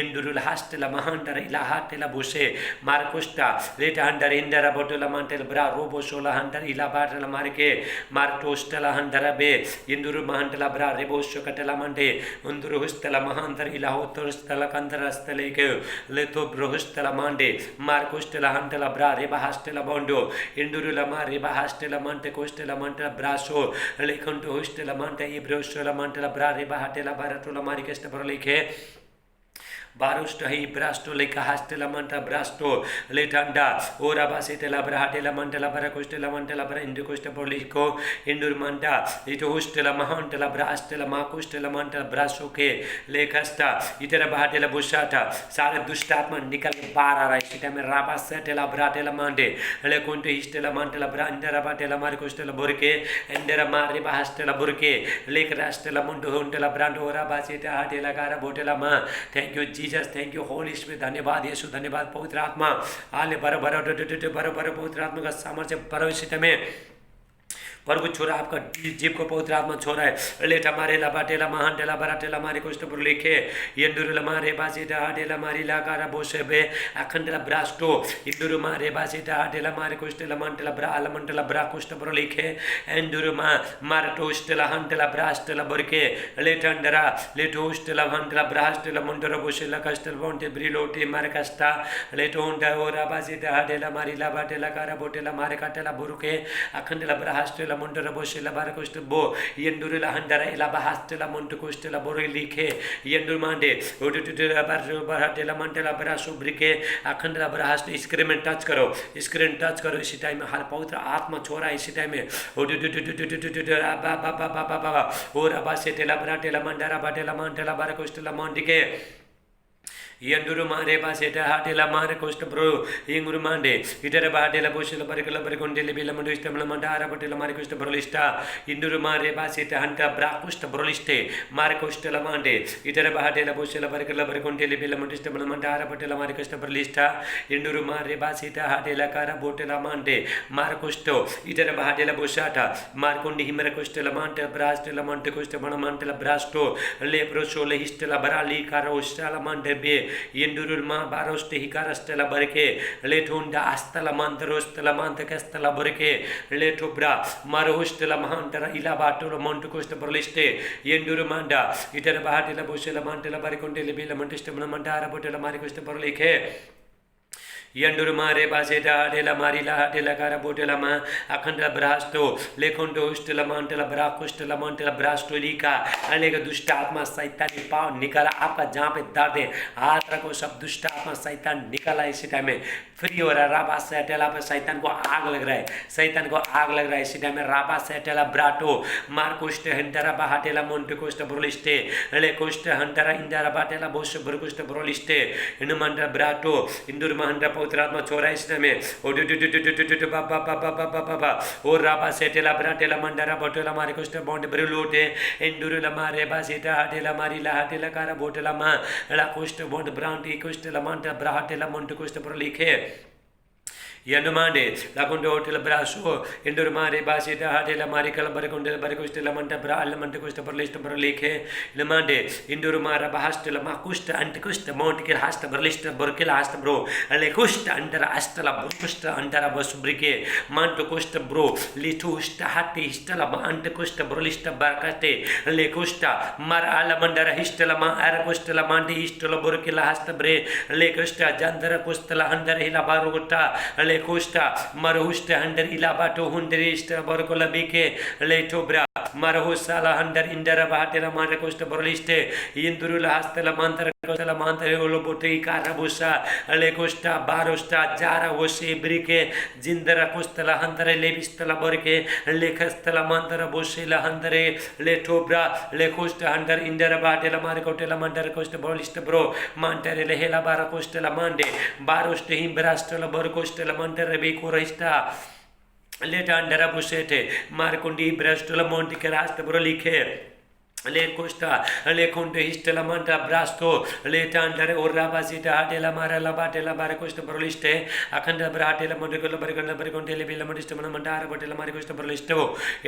ಎಂಡೂರು ಹಾಸ್ಟೆಲ ಮಹಂಟರ ಇಲ್ಲ ಹಾಟೆಲ ಬುಸೆ ಮಾರ್ಕುಷ್ಟ ಲೇಟ ಹಂಡರ ಇಂದರ ಬೋಟೆಲ ಮಂಟೆಲ ಬ್ರಾ ರೋಬೋ ಸೋಲ ಹಂಡರ ಇಲ್ಲ ಬಾಟಲ ಮಾರಿಕೆ ಮಾರ್ಟೋಸ್ಟಲ ಹಂಡರ ಬೇ ಇಂದೂರು ಮಹಂಟಲ ಬ್ರಾ ಬೋಶೋ ಕಟಲ ಮಂಡೆ ಒಂದುರು ಹುಸ್ತಲ ಮಹಾಂತರ ಇಲ್ಲ ಹೋತರಸ್ತಲ ಕಂದರಸ್ತಲೇಕೆ ಲೆತೋ ಬ್ರಹುಸ್ತಲ ಮಾಂಡೆ ಮಾರ್ಕೋಷ್ಟಲ ಹಂಟಲ ಬ್ರಾ ರೇಬ ಹಾಸ್ಟೆಲ ಬಾಂಡೋ ಎಂಡುರುಲ ಮಾ ರೇಬ ಹಾಸ್ಟೆಲ ಮಂಟೆ ಕೋಷ್ಟಲ ಮಂಟಲ ಬ್ರಾಸೋ ಲೇಖಂಟು ಹುಷ್ಟಲ ಮಂಟೆ ಈ ಬ್ರೋಷ್ಟಲ ಮಂಟಲ ಬ್ರಾ ರೇಬ ಹಾಟೆಲ ಬಾರಟುಲ ಮಾರಿಕೆಷ್ಟ ಬರಲಿಖೆ बारुष्ट ही ब्रास्टो लेका हास्टेला मंटा ब्रास्टो लेटांडा ओरा बासेटेला ब्राहाटेला मंटला बराकोस्टेला मंटला बरा इंडुकोस्टे पोलिको इंडुर मंटा इतो होस्टेला महांटला ब्रास्टेला माकोस्टेला मंटला ब्रासोके लेखस्टा इतरा बहाटेला बुशाटा सारे दुष्ट आत्मा निकल के बाहर आ रहा है। इसी टाइम में राबा सेटेला ब्राटेला मंडे लेकोंटे हिस्टेला मंटला ब्रा इंडरा बाटेला मारिकोस्टेला बुरके इंडरा मारे बास्टेला बुरके लेक रास्टेला मुंडो होंटेला ब्रांडो ओरा बासेटा हाटेला गारा बोटेला मा। Thank you Jesus, thank you Holi spirit, धन्यवाद यीशु, धन्यवाद पवित्र आत्मा। आले बर पवित्र आत्मा का सामर्थ्य परविष्ट में प्रभु छोरा आपका जीव को पवित्र आत्मा छोरा है। लेटा मारे ला बाटेला महांटेला बराटेला मारे कुछ तो लिखे इंदुरुला मारे बासीटा हाटेला मारी लाकारा बोसे बे अखंडला ब्रास्टो इंदुरु मारे बासीटा हाटेला मारे कुष्टेला मंटेला ब्रा अलमंटेला ब्रा कुछ तो लिखे इंदुरु मारे टोस्टेला हंटेला ब्रास्टेला बरके लेटंडरा लेटोस्टेला हंटेला ब्रास्टेला मंटरा बोसेला कस्टेला बोंटे ब्रिलोटी मारे कस्टा लेटोंडा ओरा बासीटा हाटेला मारी ला बाटेला कारा बोटेला मारे काटेला बुरुके अखंडला ब्रास्टेला मंटरा बोसेला बारे कुछ बो इंदुरुला हंडरा इला बास्टेला मंटु कुष्टेला बोरे लिखे इंदुर मांडे ओटुटुला बाटेला मंटेला ब्रा सुब्रिके अखंडला ब्रास्ट स्क्रीन टच करो, स्क्रीन टच करो। इसी टाइम में हाल पवित्र आत्मा छोरा इसी टाइम में और बासेटेला ब्राटेला मंडरा बाटेला मंटेला बारे कुष्टेला मंडिके ಎಂಡುರು ಮಾರೆ ಬಾಸೆಟ ಹಾಟೆಲ ಮಾರೆ ಕೋಷ್ಟ ಬ್ರೋ ಇಂಗುರು ಮಾಂಡೆ ಇಟರ ಬಾಟೆಲ ಬೋಶೆಲ ಬರಕಲ ಬರಕೊಂಡೆಲೆ ಬಿಲ ಮಂಡು ಇಷ್ಟಮಲ ಮಂಡ ಆರ ಬಟೆಲ ಮಾರೆ ಕೋಷ್ಟ ಬ್ರೋಲಿಷ್ಟ ಇಂಡುರು ಮಾರೆ ಬಾಸೆಟ ಹಂಟ ಬ್ರಾ ಕೋಷ್ಟ ಬ್ರೋಲಿಸ್ಟೆ ಮಾರೆ ಕೋಷ್ಟಲ ಮಾಂಡೆ ಇಟರ ಬಾಟೆಲ ಬೋಶೆಲ ಬರಕಲ ಬರಕೊಂಡೆಲೆ ಬಿಲ ಮಂಡು ಇಷ್ಟಮಲ ಮಂಡ ಆರ ಬಟೆಲ ಮಾರೆ ಕೋಷ್ಟ ಬ್ರೋಲಿಷ್ಟ ಇಂಡುರು ಮಾರೆ ಬಾಸೆಟ ಹಾಟೆಲ ಕಾರ ಬೋಟೆಲ ಮಾಂಡೆ ಮಾರೆ ಕೋಷ್ಟೋ ಇಟರ ಬಾಟೆಲ ಬೋಶಾಟ ಮಾರ್ಕೊಂಡಿ ಹಿಮರ ಕೋಷ್ಟಲ ಮಾಂಟ ಬ್ರಾಸ್ಟೆಲ ಮಂಟ ಕೋಷ್ಟ ಮಣ ಮಂಟಲ ಬ್ರಾಸ್ಟೋ ಲೆ ಬ್ರೋಶೋಲೆ ಹಿಷ್ಟಲ ಬರಾಲಿ ಕಾರ ಓಷ್ಟಲ ಮಾಂಡೆ ಬೆ ಎಂಡುರುಲ್ ಮಾ ಬಾರೋಷ್ಟೆ ಹಿಕಾರಷ್ಟೆಲ ಬರಕೆ ಲೇಟುಂಡ ಅಸ್ತಲ ಮಂತರೋಷ್ಟಲ ಮಂತಕಸ್ತಲ ಬರಕೆ ಲೇಟುಬ್ರಾ ಮರೋಷ್ಟಲ ಮಹಾಂತರ ಇಲ ಬಾಟುಲ ಮಂಟುಕೋಷ್ಟ ಬರಲಿಷ್ಟೆ ಎಂಡುರು ಮಂಡ ಇತರ ಬಾಟೆಲ ಬೋಶೆಲ ಮಂಟಲ ಬರಕೊಂಡೆಲೆ ಬಿಲ ಮಂಟಿಷ್ಟ ಮಂಡ ಆರ ಬೋಟೆಲ ಮಾರಿಕೋಷ್ಟ ಬರಲಿಕೆ ಎಂಡುರು ಮಾರೆ ಬಾಸೆಟ ಹಾಟೆಲ ಮಾರಿಲ ಹಾಟೆಲ ಕಾರ बोटेला मा अखंड ब्रास्टो लेखंडो उष्टला मंटला ब्रा कुष्टला मंटला ब्रास्टो लिखा अनेक दुष्ट आत्मा शैतानी पाव निकाला आपका जहाँ पे दर्द है हाथ रखो, सब दुष्ट आत्मा शैतान निकाला इसी टाइम में फ्री हो रहा है। राबा सेटेला पे शैतान को आग लग रहा है, शैतान को आग लग रहा है इसी टाइम में। राबा सेटेला ब्राटो मार कुष्ट हंटरा बाटेला मंट कुष्ट ब्रोलिस्टे ले कुष्ट हंटरा इंदरा बाटेला बोश ब्रकुष्ट ब्रोलिस्टे इन मंट ब्राटो इंदुर महंट पवित्र आत्मा छोरा इस टाइम में और राबा सेटेला ब्राटेला मंडरा बोटेला मारे कुष्ट बॉन्ड ब्रिलोटे इंदुरुला मारे बासेटा हाटेला मारिला हाटेला कारा बोटेला मा ला कुष्ट बॉन्ड ब्रांटी कुष्ट लमंट ब्राटेला मंट कुष्ट पर लिखे यंडु मांडे लाकुंडे होटल ब्रासो इंडुर मारे बासेटा हाटेला मारी कल बरकुंडे बरकुष्टला मंट ब्रा अलमंट कुष्ट पर लिस्ट पर लिखे लमांडे इंडुर मारा बाहस्टला मा कुष्ट अंट कुष्ट मौंट के हास्ट पर लिस्ट बरकेला हास्ट ब्रो अले कुष्ट अंडर अष्टला कुष्ट अंडर बस ब्रिके मंट कुष्ट ब्रो लिटुष्ट हाटी हिस्टला मा अंट कुष्ट ब्रो लिस्ट बरकते ले कुष्ट मार अलमंडर हिस्टला मा अर कुष्टला मांडी हिस्टला बरकेला हास्ट ब्रे ले कुष्ट जंदर कुष्टला अंडर हिला बारुगटा ले लेकोस्टा मरहुस्ट हंडर इलाबाटो हुंडरिस्ट बरकोला बिके लेटोब्रा मरहुसाला हंडर इंडर बाटेला मारकोस्ट बरलिस्टे इंदुरुला हस्तला मंत्र कोस्टला मंत्र ओलोबोटी कारबुसा लेकोस्टा बारोस्टा जारा होसे ब्रिके जिंदरा कोस्टला हंडर लेबिस्टला बरके लेखस्तला मंत्र बोसेला हंडर लेटोब्रा लेकोस्ट हंडर इंडर बाटेला मारकोटेला मंत्र कोस्ट बरलिस्ट ब्रो मंत्र लेहेला बारा कोस्टला मंडे बारोस्ट हिम्ब्रास्टला बरकोस्टला मंत्र बेकोरिस्टा लेटा अंडरा बुसेटे मारकुंडी ब्रस्टला मोंटी के रास्ते ब्रो लिखे ले कोस्टा ले कोंटे हिस्टला मंटा ब्रास्टो ले टांडरे और राबासीटा हाटेला माराला बाटेला बारे कोस्ट ब्रोलिस्टे अखंड ब्राटेला मंडकोला बरगंडा बरगंडे ले बिला मंडिस्ट मन मंडार बटेला मारे कोस्ट ब्रोलिस्टो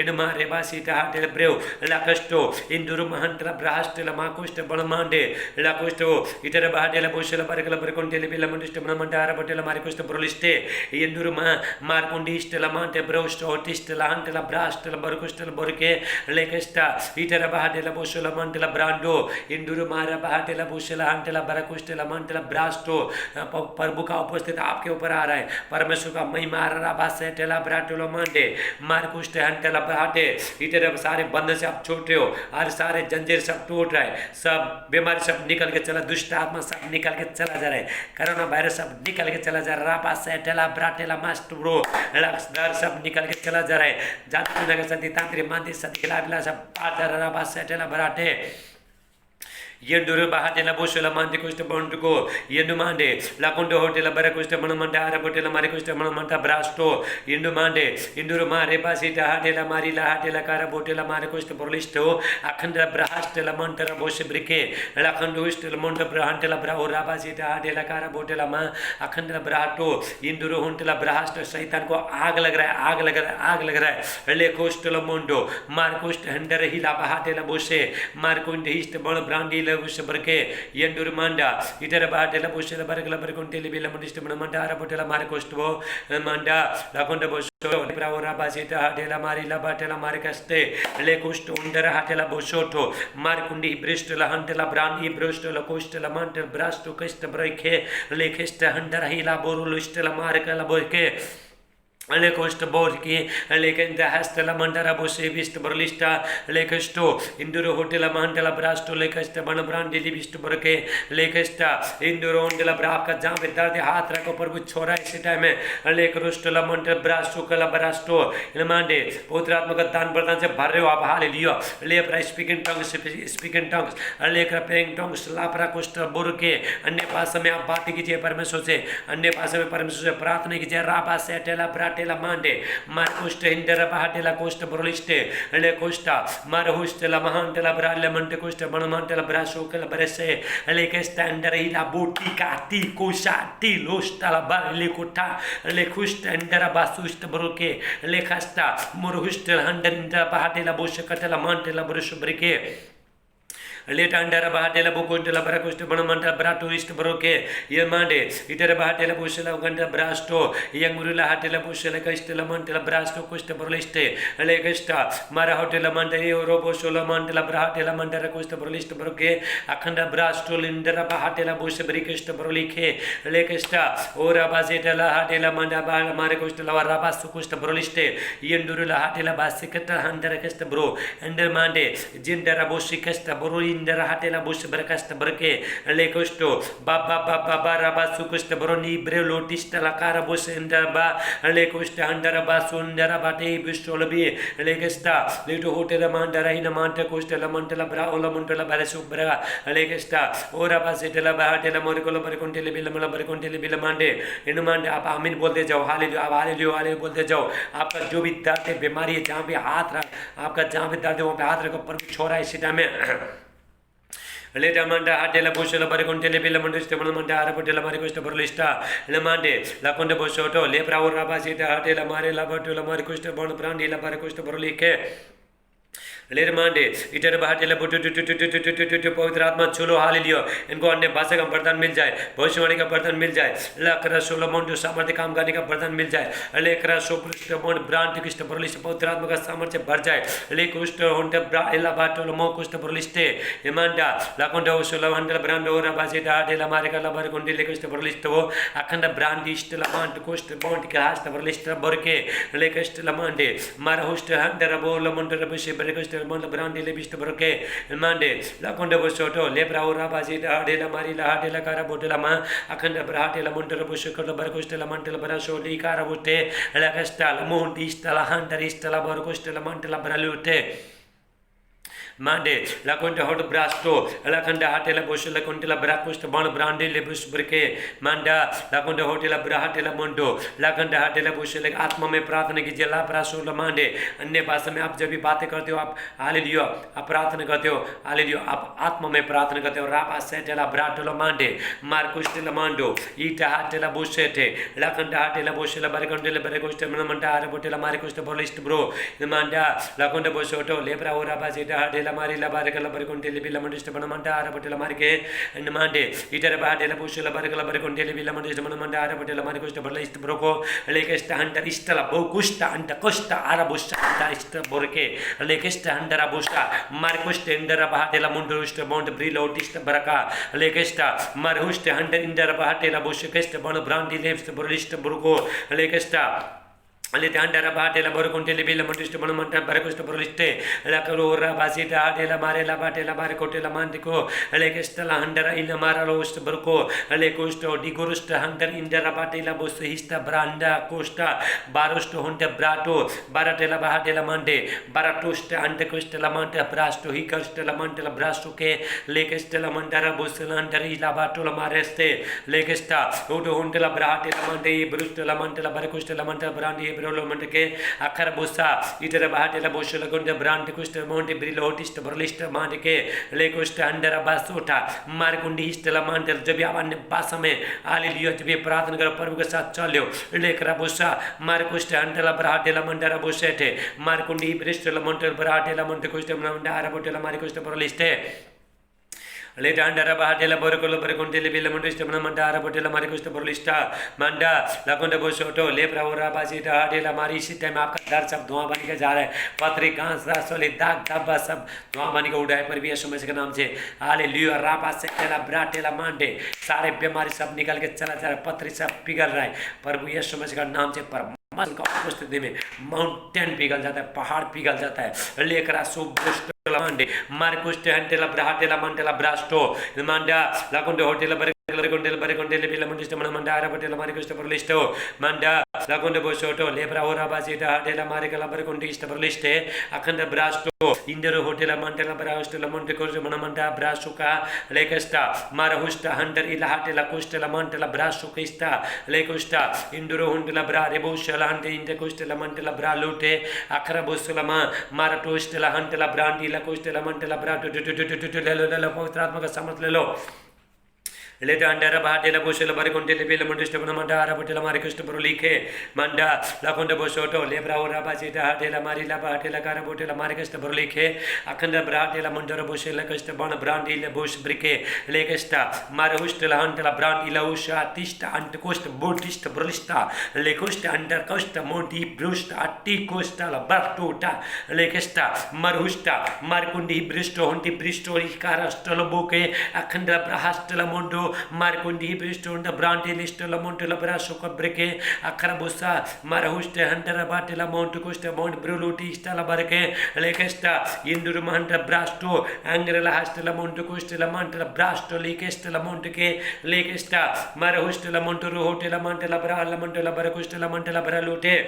इडमा रेबासीटा हाटेला ब्रेव लाकस्टो इंदुरु महंतला ब्रास्टला मा कोस्ट बळमांडे लाकोस्टो इतर बाटेला बोशला बरगला बरगंडे ले बिला मंडिस्ट मन मंडार बटेला मारे कोस्ट ब्रोलिस्टे इंदुरु मा मारकोंडी हिस्टला मांटे ब्रोस्टो टिस्टला हंटला ब्रास्टला बरकोस्टला बरके लेकस्टा इतर बाटे la bosola mantela brando इंदुरु मारा बहाटेला बोशला हंटेला बरकुस्टेला मंटेला ब्रास्टो प्रभु का उपस्थित आपके ऊपर आ रहा है परमेश्वर का महिमा आ रहा बासे टेला ब्राटोलो मंडे मारकुस्टे हंटेला बहाटे इधर सारे बंधन से आप छूट रहे हो और सारे जंजीर सब टूट रहा है सब बीमारी सब निकल के चला दुष्ट आत्मा सब निकल के चला जा रहा है कोरोना वायरस सब निकल के चला जा रहा है बासे टेला ब्राटेला मास्टरो लक्ष्य सब निकल के चला जा रहा है जाति नगर सती तांत्रिक मंदिर सती खिलाफ सब आ जा रहा बासे टेला Barate Yenduru bahatela bosola mande costa bondugo yendu mande la condo hotela baracosta manamanda arabotela maricosta manamanta brasto yendu mande induru mare basita hatela marila hatela karabotela maricosta porlisto akhanda brahastela mantara bose brike la condo istela monta brahantela brahora basita hatela karabotela ma akhanda brato induru hontela brahasta शैतान को आग लग रहा है आग लग रहा है आग लग रहा है ले कोस्टल मोंडो मारकोस्ट हंडर हिला बहाटेला बोसे मारकोंड हिस्ट बण ब्रांडी उस बरके यंडुर मांडा इधर बाटेला बोसेला बरगला बरकोंटेली बेला मंडिस्ट मन मंडा आरबोटेला मारे कोस्टवो मंडा लाकोंड बोसो प्रावरा बासिता हाटेला मारीला बाटेला मारे कस्ते ले coast under हाटेला बोसोटो Markundi ब्रिस्टला हंटेला brandy ब्रोस्टला कोस्टला Mantel ब्रास्टो कस्ट ब्रेके ले कस्ट हंडर हिला बोरुलुस्टला मारकला बोके le costa borki le kenda hastela mandara bose bist borlista le costo induro hotela mandala brasto le costa bana brandi bist borke le costa induro ondela braka jam bedar de हाथ रखो पर कुछ छोरा इसी time में ले कोस्टला मंडल ब्रास्टो कला ब्रास्टो ले मांडे पवित्रात्मा का दान प्रदान से भर रहे हो आप हालेलुया ले प्रा स्पीकिंग टंग्स ले कर प्रेइंग टंग्स ला प्रा कोस्टा बोरके अन्य भाषा में आप बात कीजिए परमेश्वर से अन्य भाषा में परमेश्वर से प्रार्थना कीजिए राबा से टेला ब्राटेला मांडे मारकोस्ट इंडर बहाटेला कोस्ट ब्रोलिस्टे ले कोस्टा मारहुस्टेला महांटेला ब्राले मंटे कोस्ट मनमांटेला ब्रासोकला बरसे ले के स्टैंडर हिला बोटी काटी कोशा टी लोस्टला बाले कोटा ले खुस्ट इंडर बासुस्ट ब्रोके ले खस्टा मुरहुस्टेल हंडर इंडर बहाटेला बोशकटेला मांटेला ब्रशब्रिके लेट अंडर बहाटेला बुकोंटेला बरकोस्ट बनमंटा ब्राटूरिस्ट ब्रोके ये मांडे इधर बहाटेला बुशला गंडा ब्रास्टो यंगुरुला हाटेला बुशला कस्टेला मंटेला ब्रास्टो कोस्ट ब्रोलिस्टे ले कस्टा मारा होटेला मंडे रोबोशोला मंटेला ब्राटेला मंडरा कोस्ट ब्रोलिस्ट ब्रोके अखंडा ब्रास्टो लिंडरा बहाटेला बुश ब्रिकेस्ट ब्रोलिखे ले कस्टा ओरा बाजेटेला हाटेला मंडा बाल मारे कोस्टला राबास कोस्ट ब्रोलिस्टे यंडुरुला हाटेला बासिकटा हंडरा कस्ट ब्रो अंडर मांडे जिंडरा बुशी कस्ट ब्रो इंडर हाटेला बुश ब्रकस्ट ब्रके ले कोस्टो बाबा बाबा बाराबा सुकुस्ट ब्रोनी ब्रेलोटिस्ट ला कारबोस इंडर बा ले कोस्ट अंडर बा सुंदर बाटे बिस्टोलबी ले कस्टा लेटो होटेला मांडरा इन मांटे कोस्ट ला मंटला ब्रा ओला मंटला बारे सुब्रा ले कस्टा ओरा बासेटला बाटेला मोरकोला बरकोंटेले बिलमला बरकोंटेले बिल मांडे इन मांडे आप आमीन बोलते जाओ हालेलुया आप हालेलुया हालेलुया बोलते जाओ आपका जो भी दर्द है बीमारी है जहां पे हाथ रख आपका जहां पे दर्द है वहां पे हाथ रखो पर छोरा इसी टाइम में लेटा मंडा हाटेला बोशला बरकोंटेले बिल मंडिस्ट मन मंडा आरबोटेला मारे कोस्ट ब्रोलिस्टा ले मांडे लाकोंडे बोशोटो ले प्रावर राबासीटा हाटेला मारे लाबोटेला मारे कोस्ट बन ब्रांडी ला बारे कोस्ट ब्रोलिके ले मांडे इधर बाहर पवित्र आत्मा छूलो हालेलुया। इनको अन्य भाषा का वरदान मिल जाए, भविष्यवाणी का वरदान मिल जाए, लकरा सोलोमन जो सामर्थ्य काम करने का वरदान मिल जाए, लेकरा सोप्रिस्ट मोन ब्रांड कृष्ण परलिस्ट पवित्र आत्मा का सामर्थ्य बढ़ जाए, ले कुष्ट होंटे ब्रा एला बाटो मो कुष्ट परलिस्टे इमांडा लाकोंडा सोलो हंडल ब्रांड और बाजे डाडेला मारे का लबर कोंडे ले कुष्ट परलिस्ट वो अखंड ब्रांड इष्ट लमांड कुष्ट बॉन्ड के हास्ट परलिस्ट बरके ले कुष्ट लमांडे मारा होस्ट हंडर बोल मंडर बसे बरे कुष्ट मंड ब्रांड ले बिष्ट बरके मांडे लाकोंडा बसोटो ले ब्राउरा बाजे डाडेला मारी ला हाडेला कारा बोटेला मा अखंड ब्राटेला मंडर बसे कर बर कुष्ट लमंडल बरा सोली कारा बोटे la castala monti stala handari stala barcostela mantela bralute Mande, la conte hot brasto, la canda hatela bush, la conte la bracust, bon brandi, lebus brique, Manda, la conte hotela brahatela mondo, la canda hatela bush, like आत्मा में प्रार्थना कीजिए ला प्रासो लमांडे अन्य भाषा में आप जब भी बातें करते हो आप हालेलुया आप प्रार्थना करते हो हालेलुया आप आत्मा में प्रार्थना करते हो रापा सेटेला ब्राटलो मांडे मार्कुस्ट लमांडो ईटा हाटेला बुशेटे ला कंडा हाटेला बुशेला बरकंडेला बरकोस्ट मनमंडा आरबोटेला मार्कुस्ट बोलिस्ट ब्रो मांडा ला कंडा बुशोटो लेब्रा ओरा बाजेटा हाटेला मारी ला बरकला बरकंडेले बिला मंडिस्ट मनमंडा आरबोटेला मार्के मांडे ईटर बाटेला बुशेला बरकला बरकंडेले बिला मंडिस्ट मनमंडा आरबोटेला मार्कुस्ट बोलिस्ट ब्रोको लेकेस्ट हंटर istala bogusta anta costa arabusta anta ist borke lekesta handara busta markusta indara bahatela mundusta mont brilotista baraka lekesta marhusta handar indara bahatela bushkesta bon brandi levst borlista burgo lekesta ಅಲ್ಲಿ ದಾಂಡರ ಬಾಟೆಲ ಬರಕೊಂಟೆಲಿ ಬಿಲ್ಲ ಮಂಟಿಷ್ಟ ಬಣ ಮಂಟ ಬರಕುಷ್ಟ ಬರಲಿಷ್ಟೆ ಲಕರೋರ ಬಾಸಿಟ ಆಟೆಲ ಮಾರೆಲ ಬಾಟೆಲ ಬಾರೆ ಕೊಟೆಲ ಮಾಂಟಿಕೋ ಅಲೆಗೆಷ್ಟಲ ಹಂಡರ ಇಲ್ಲ ಮಾರಲ ಉಷ್ಟ ಬರಕೋ ಅಲೆ ಕೋಷ್ಟ ಡಿಗುರುಷ್ಟ ಹಂಡರ ಇಂಡರ ಬಾಟೆಲ ಬೊಸ್ ಹಿಷ್ಟ ಬ್ರಾಂಡ ಕೋಷ್ಟ ಬಾರುಷ್ಟ ಹೊಂಟೆ ಬ್ರಾಟೋ ಬಾರಟೆಲ ಬಾಟೆಲ ಮಂಡೆ ಬಾರಟುಷ್ಟ ಅಂಟೆ ಕೋಷ್ಟಲ ಮಂಟ ಬ್ರಾಸ್ಟೋ ಹಿಕಷ್ಟಲ ಮಂಟಲ ಬ್ರಾಸ್ಟೋಕೆ ಲೆಗೆಷ್ಟಲ ಮಂಡರ ಬೊಸ್ ಹಂಡರ ಇಲ್ಲ ಬಾಟೋಲ ಮಾರೆಸ್ತೆ ಲೆಗೆಷ್ಟ ಓಟೋ ಹೊಂಟೆಲ ಬ್ರಾಟೆಲ ಮಂಡೆ ಬ್ರುಷ್ಟಲ ಮಂಟಲ ಬರಕುಷ್ಟಲ ಮಂಟ brandy Brolo Monteke, Akarabusa, Iter Bahatela Boshela Gunda Brand Costa Monte Brilotist, Berlista Monteke, Lecosta Andera Basota, Margundi Stella Mantel, Jabiavan Basame, Alilia to be Prathan Parugasa Cholio, Lecrabusa, Marcosta Andela Bratela Mandara Bosete, Margundi Bristol Montel Bratela Montecosta Mandara Botela Maricosta Berliste. Later under a bahatela boracolo bercontele billa mondista mandara botella maricosta borlista manda laconda bosoto lepra ora basita hadela marisi time आपका दर सब धुआं बन के जा रहा है पत्री घास रासोले दाग धब्बा सब धुआं बन के उड़ा है पर भी यीशु मसीह के नाम से हालेलुया रापा से तेला ब्राटेला मांडे सारे बीमारी सब निकल के चला जा रहा है पत्री सब पिघल रहा है प्रभु यीशु मसीह के नाम से पर मसल का उपस्थिति में माउंटेन पिघल जाता है पहाड़ पिघल जाता है लेकर सुब्रष्ट Mande, Marcus Tantela Brahatela Mantela Brasto, Manda, Laconde Hotel Baricondel Bilamundista Mandara, Patela Maricus Listo, Manda, Laconde Bosoto, Lebra Ora Basita, Della Marica Baricondista Liste, Akanda Brasto, Indero Hotel Mantela Brasto, La Montecos, Manamanda, Brasuka, Lekesta, Marahusta, Hunter Ilahatela Costa, La Mantela Brasukista, Lecosta, Induro Huntela Bra, Rebusha, Lante, Intercosta, Mantela Bra Lute, Akrabusulama, Maratosta, La Huntela Brandi. La costa la mantela brato la pavitratma का समझ ले लो लेटा अंडरा बाटेला बोशेला बरकोंटेले बेला मंडिस्ट बना मंडारा बटेला मारे कुष्ट पर लिखे मंडा लाकोंडे बोशोटो Lebra ओरा बाजेटा हाटेला मारी ला बाटेला car बोटेला मारे कुष्ट पर लिखे अखंड ब्राटेला मंडरा बोशेला कुष्ट बन ब्रांडी ले बोश ब्रिके लेकेस्टा मारे हुष्टला हंटला ब्रांडी ला उशा तिष्ट अंट कोष्ट बोटिस्ट ब्रलिस्टा लेकोष्ट अंडर कोष्ट मोंटी ब्रुष्ट अट्टी कोष्टा ला बर्टोटा लेकेस्टा मरहुष्टा मारकुंडी ब्रिस्टो हंटी ब्रिस्टो इकारास्टलो बोके अखंड ब्राहास्टला Mondo Marcondi Briston, the Brandy Listel, Montella Brasoca Breke, Acarabusa, Marahusta, Hunter Batella Montecosta, Mont Bruluti, Stella Barke, Lekesta, Indurumanta Brasto, Angrela Hastella Montecosta, Mantella Brasto, Lekesta, Monteque, Lekesta, Marahustella Montoro Hotel, Mantella Bra, Montella Baracosta, Mantella Bralute.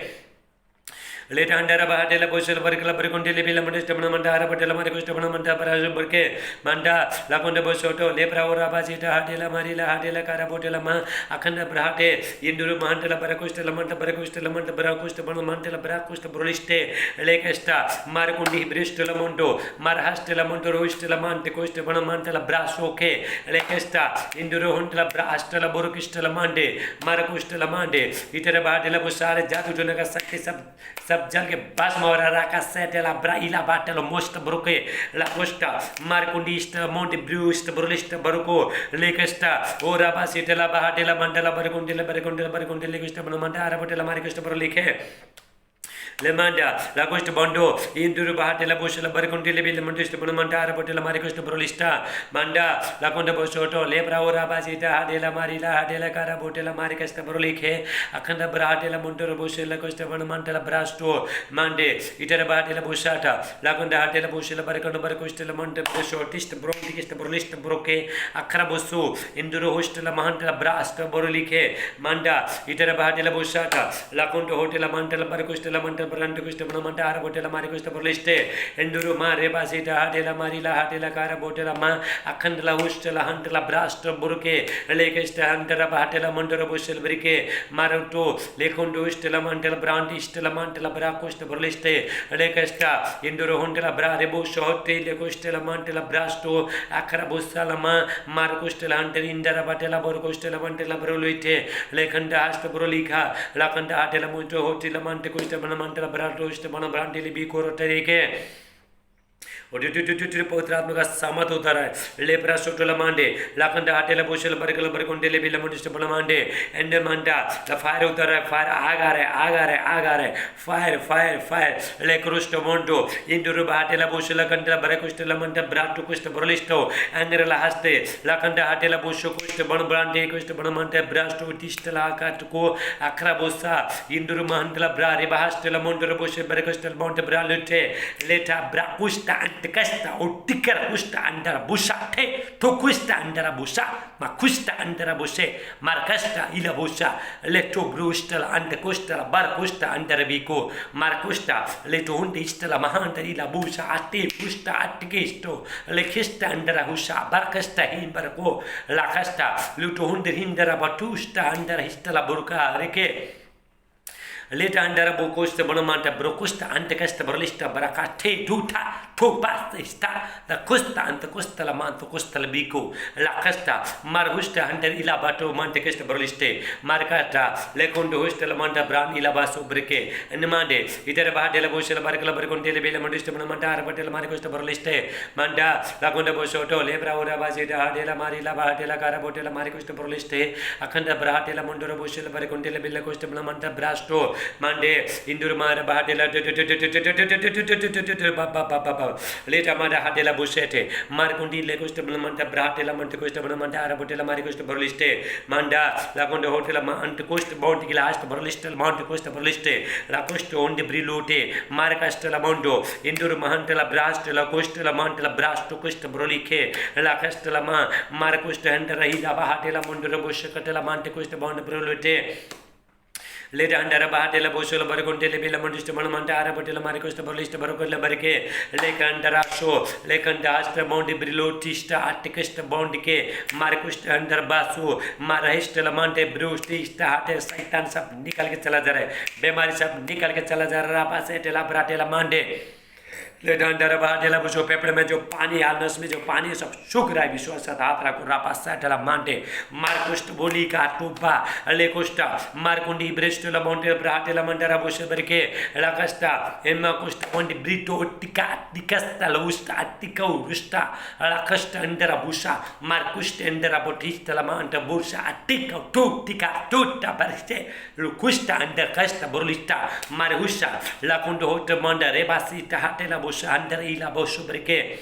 Later under a bahatela boshel barkala bercontele billa mandista mandara patela maricosta mandara parazu burke manda laconda bosoto lepra ora basita hatela marila hatela cara botela ma akhanda brahate induru mantela baracosta lamanta baracosta lamanta baracosta mantela baracosta broliste lekesta marcundi bristol monto marhastela monto roistela mante costa mantela brasoke lekesta induru hontela brastela borokistela mande maracosta mande itera bahatela bosare jatu jonaka sakki sab सब जल के भस्म हो रहा राका सेटेला ब्राइला बाटेलो most ब्रोके ला Costa मारकुंडिस्ट Monte ब्रूस्ट ब्रोलिस्ट बरुको लेकेस्टा ओ राबा सीटेला बाटेला Mandla बरकुंडे लेकेस्टा बनमंडा आरबटेला मारिकेस्टा bro लिखे Lemanda, la costa bondo, induru bahate la bush la barconti le mandista bonamanta, rapotella maricosta brolista, manda, la conda bosoto, lebra ora basita, de la marila, de la carabotella maricasta brolique, akanda brate la montoro bush la costa bonamanta la brasto, mande, itera bahate la busata, la conda hate la bush la barcona barcosta la monte shortist, bronticist brolista broke, akrabosu, induru host la mahanta la brasta brolique, manda, itera bahate la busata, la conda hotel la manta la barcosta la manta Brand Costa Bonamanta, Botella Maricosta Borliste, Enduru Mare Basita, Hadela Marila, Hadela Cara Botella Ma, Akandla Hustela, Huntela Brasta Burke, Lekesta Huntera Batella Montero Bushel Brique, Maroto, Lecondo Stella Mantella Brandi, Stella Mantella Bracosta Borliste, Lekesta, Enduru Huntela Bra, Rebus, Hotel, Lecostella Mantella Brasto, Acarabusalama, Marcostella Hunter, Indara Batella Borcostella Mantella Broluite, Lekanda Hasta Brolica, Lacanda Hatela Monto Hotel Mante Costa Bonamanta. Brato este बना brandy Libby कोरो तरीके और पवित्रात्मा का सामत होता है lepra सोटोला Mande लाखंडा हाटेला बोशल बरकल बरकोंडे ले बिला मुंडिस्ट बना मांडे एंडे मांडा द फायर उतर है फायर आग आ रहा है फायर फायर फायर ले क्रुस्ट मोंटो इंदुरु हाटेला बोशल कंडला बरकोस्टला मंडा ब्राटो कुस्ट ब्रोलिस्टो एंगरला हस्ते लाखंडा हाटेला बोशो कुस्ट बन ब्रांडे कुस्ट बना मांडे ब्रास्टो टिस्टला काटको अखरा बोसा इंदुरु मंडला ब्रारे बहास्टला मोंडो बोशे बरकोस्टल मोंटे ब्रालुटे लेटा ब्राकुस्टा Casta o ticara custa andara busa te to custa andara busa ma custa andara buse marcasta ila busa letto brusta la anda costa la bar costa andara bico marcosta letto hunde istala mahanta ila busa ate custa atgesto le kista andara busa barcasta himbarco la casta letto hunde hindara batusta andara istala burka reke Leta andara bocosta bonamanta brocosta antecasta brolista baracate tuta to pasta the costa ante costa la manto costa la bico la casta margusta under ila bato mantecasta broliste marcata le condo hosta la manda bran ila baso breke enmande idera bahade la bosela barcala barconde le bela mandista bonamanta arbatela marcosta broliste manda la conda bosoto lebra ora basita hade la mari la bahade la cara botela marcosta broliste akanda brahate la mondoro bosela barconde le bela costa bonamanta brasto Mande, Indurmara Bahadela, Leta Mada Hadela Busete, Marcundi Lecosta Blamanta, Bratela Montecosta Blamanta, Arabotella Maricosta Borliste, Manda, Lagonda Hotel Montecosta Bontiglas, Borlistel Montecosta Borliste, La Costa on the Brilute, Marcastella Mondo, Indur Mahantela Brast, La Costa La Mantela Brasto Costa Brolique, La Castellama, Marcosta and Rahida Bahadela Mondorabusha Catela Montecosta Bond Brolute. Later under a battle, Bosola Barconte, Bella Mondista Monamanta, Arabotella Maricosta Borlista Barocola Barque, Lake Andaraso, Lake Andastra Monte Brilo, Tista, Atticasta Bondique, Marcus under Basu, Marahistela Monte, Bruce, Tista, Saitans of Nickel Salazar, Bemaris of Nickel Salazar, Rapaseta, Bratella Monte. लेडंडर बादेला बुझो paper में जो पानी आलस में जो पानी सब सूख रहा है विश्वास धात्रा को रापासा टला मांटे मार्कुस्ट बोली का टूपा लेकोस्टा मार्कुंडी ब्रेस्टला मोंटे ब्राटेला मंडरा बोशे बरके लाकस्टा एम्मा कोस्टा मोंटे ब्रिटो टिका टिकस्टा लुस्टा टिका रुस्टा लाकस्टा अंडरा बुशा मार्कुस्ट अंडरा बोटिस्टा मांटे बुशा टिका टू टिका टूटा बरसे लुकुस्टा अंडर कस्टा बोलिस्टा मारहुशा लाकुंडो होट मंडा रेबासीटा हाटेला Andare ila bosso perché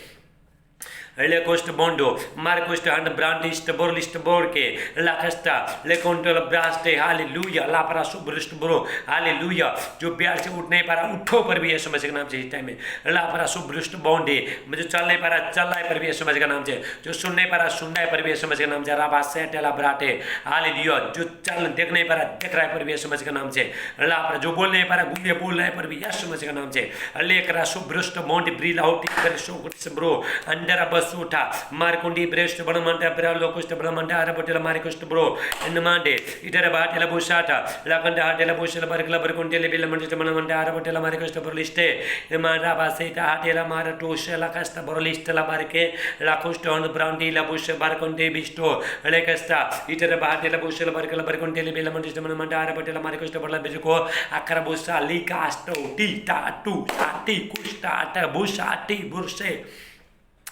le coste bondo marcoste and brandist borlist borke la casta le conto la braste hallelujah ला para सुब्रस्ट ब्रो हालेलुया जो प्यार से उठ नहीं पा रहा उठो पर भी यीशु मसीह के नाम से इस टाइम में ला para सुब्रस्ट बॉन्डे जो चल नहीं पा रहा चल रहा है पर भी यीशु मसीह के नाम से जो सुन नहीं पा रहा सुन रहा है पर भी यीशु मसीह के नाम से ला बासे टेला ब्राटे हालेलुया जो चल देख नहीं पा रहा देख रहा है पर भी यीशु मसीह के नाम से ला para जो बोल नहीं पा रहा गूंगे बोल रहा है पर भी यीशु मसीह के नाम से ले करा सुब्रस्ट बॉन्डे ब्रीला होती कर शो कुछ bro under basuta markundi breast banamanta bralo kusta banamanta arapotela marikusta bro in the mande itera batela busata lakanda hatela busela barkla barkuntele bilamanta banamanta arapotela marikusta broliste imara basita hatela mara tosela kasta broliste la barke la kusta on brandi la busha barkunde bisto lekasta itera batela busela barkla barkuntele bilamanta banamanta arapotela marikusta brala bizuko akarabusa lika asto tita tu ati kusta ata busa ati burse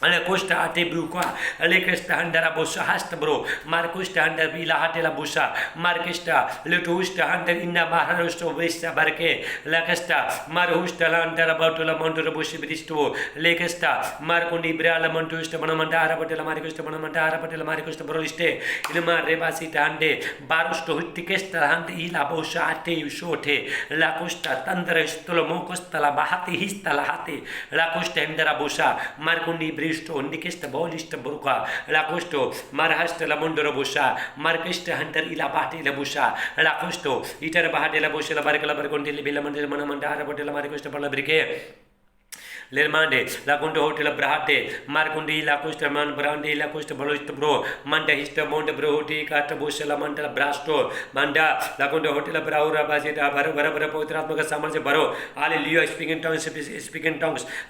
ale costa ate bruqa ale costa handara bossa hasta bro marcosta handar bila hatela bossa markesta letusta handar inna maharosto vesta barke la costa marhusta landara batula montura bossa bidisto le costa marcondi brala montusta manamandara batela marcosta manamandara batela marcosta broliste ilma rebasita hande barusto huttikesta hande ila bossa ate ushote la costa tandra stolo mocosta la bahati hista la hati la costa handara bossa marcondi Ondikesta bolista buruka la costo marhasta la mondoro busha markesta hunter ila bahti la busha la costo itar bahati la busha la barkala barkonti li bilamandel manamandara botela markosta parla brike Lermande, la conto hotel brahate, Markundi, la costa man, brandi, la costa boloist bro, Manda hista monte broti, cata busela manta brasto, Manda, la conto hotel braura basita, Bara potratmaka saman se baro, Hallelujah, speaking tongues,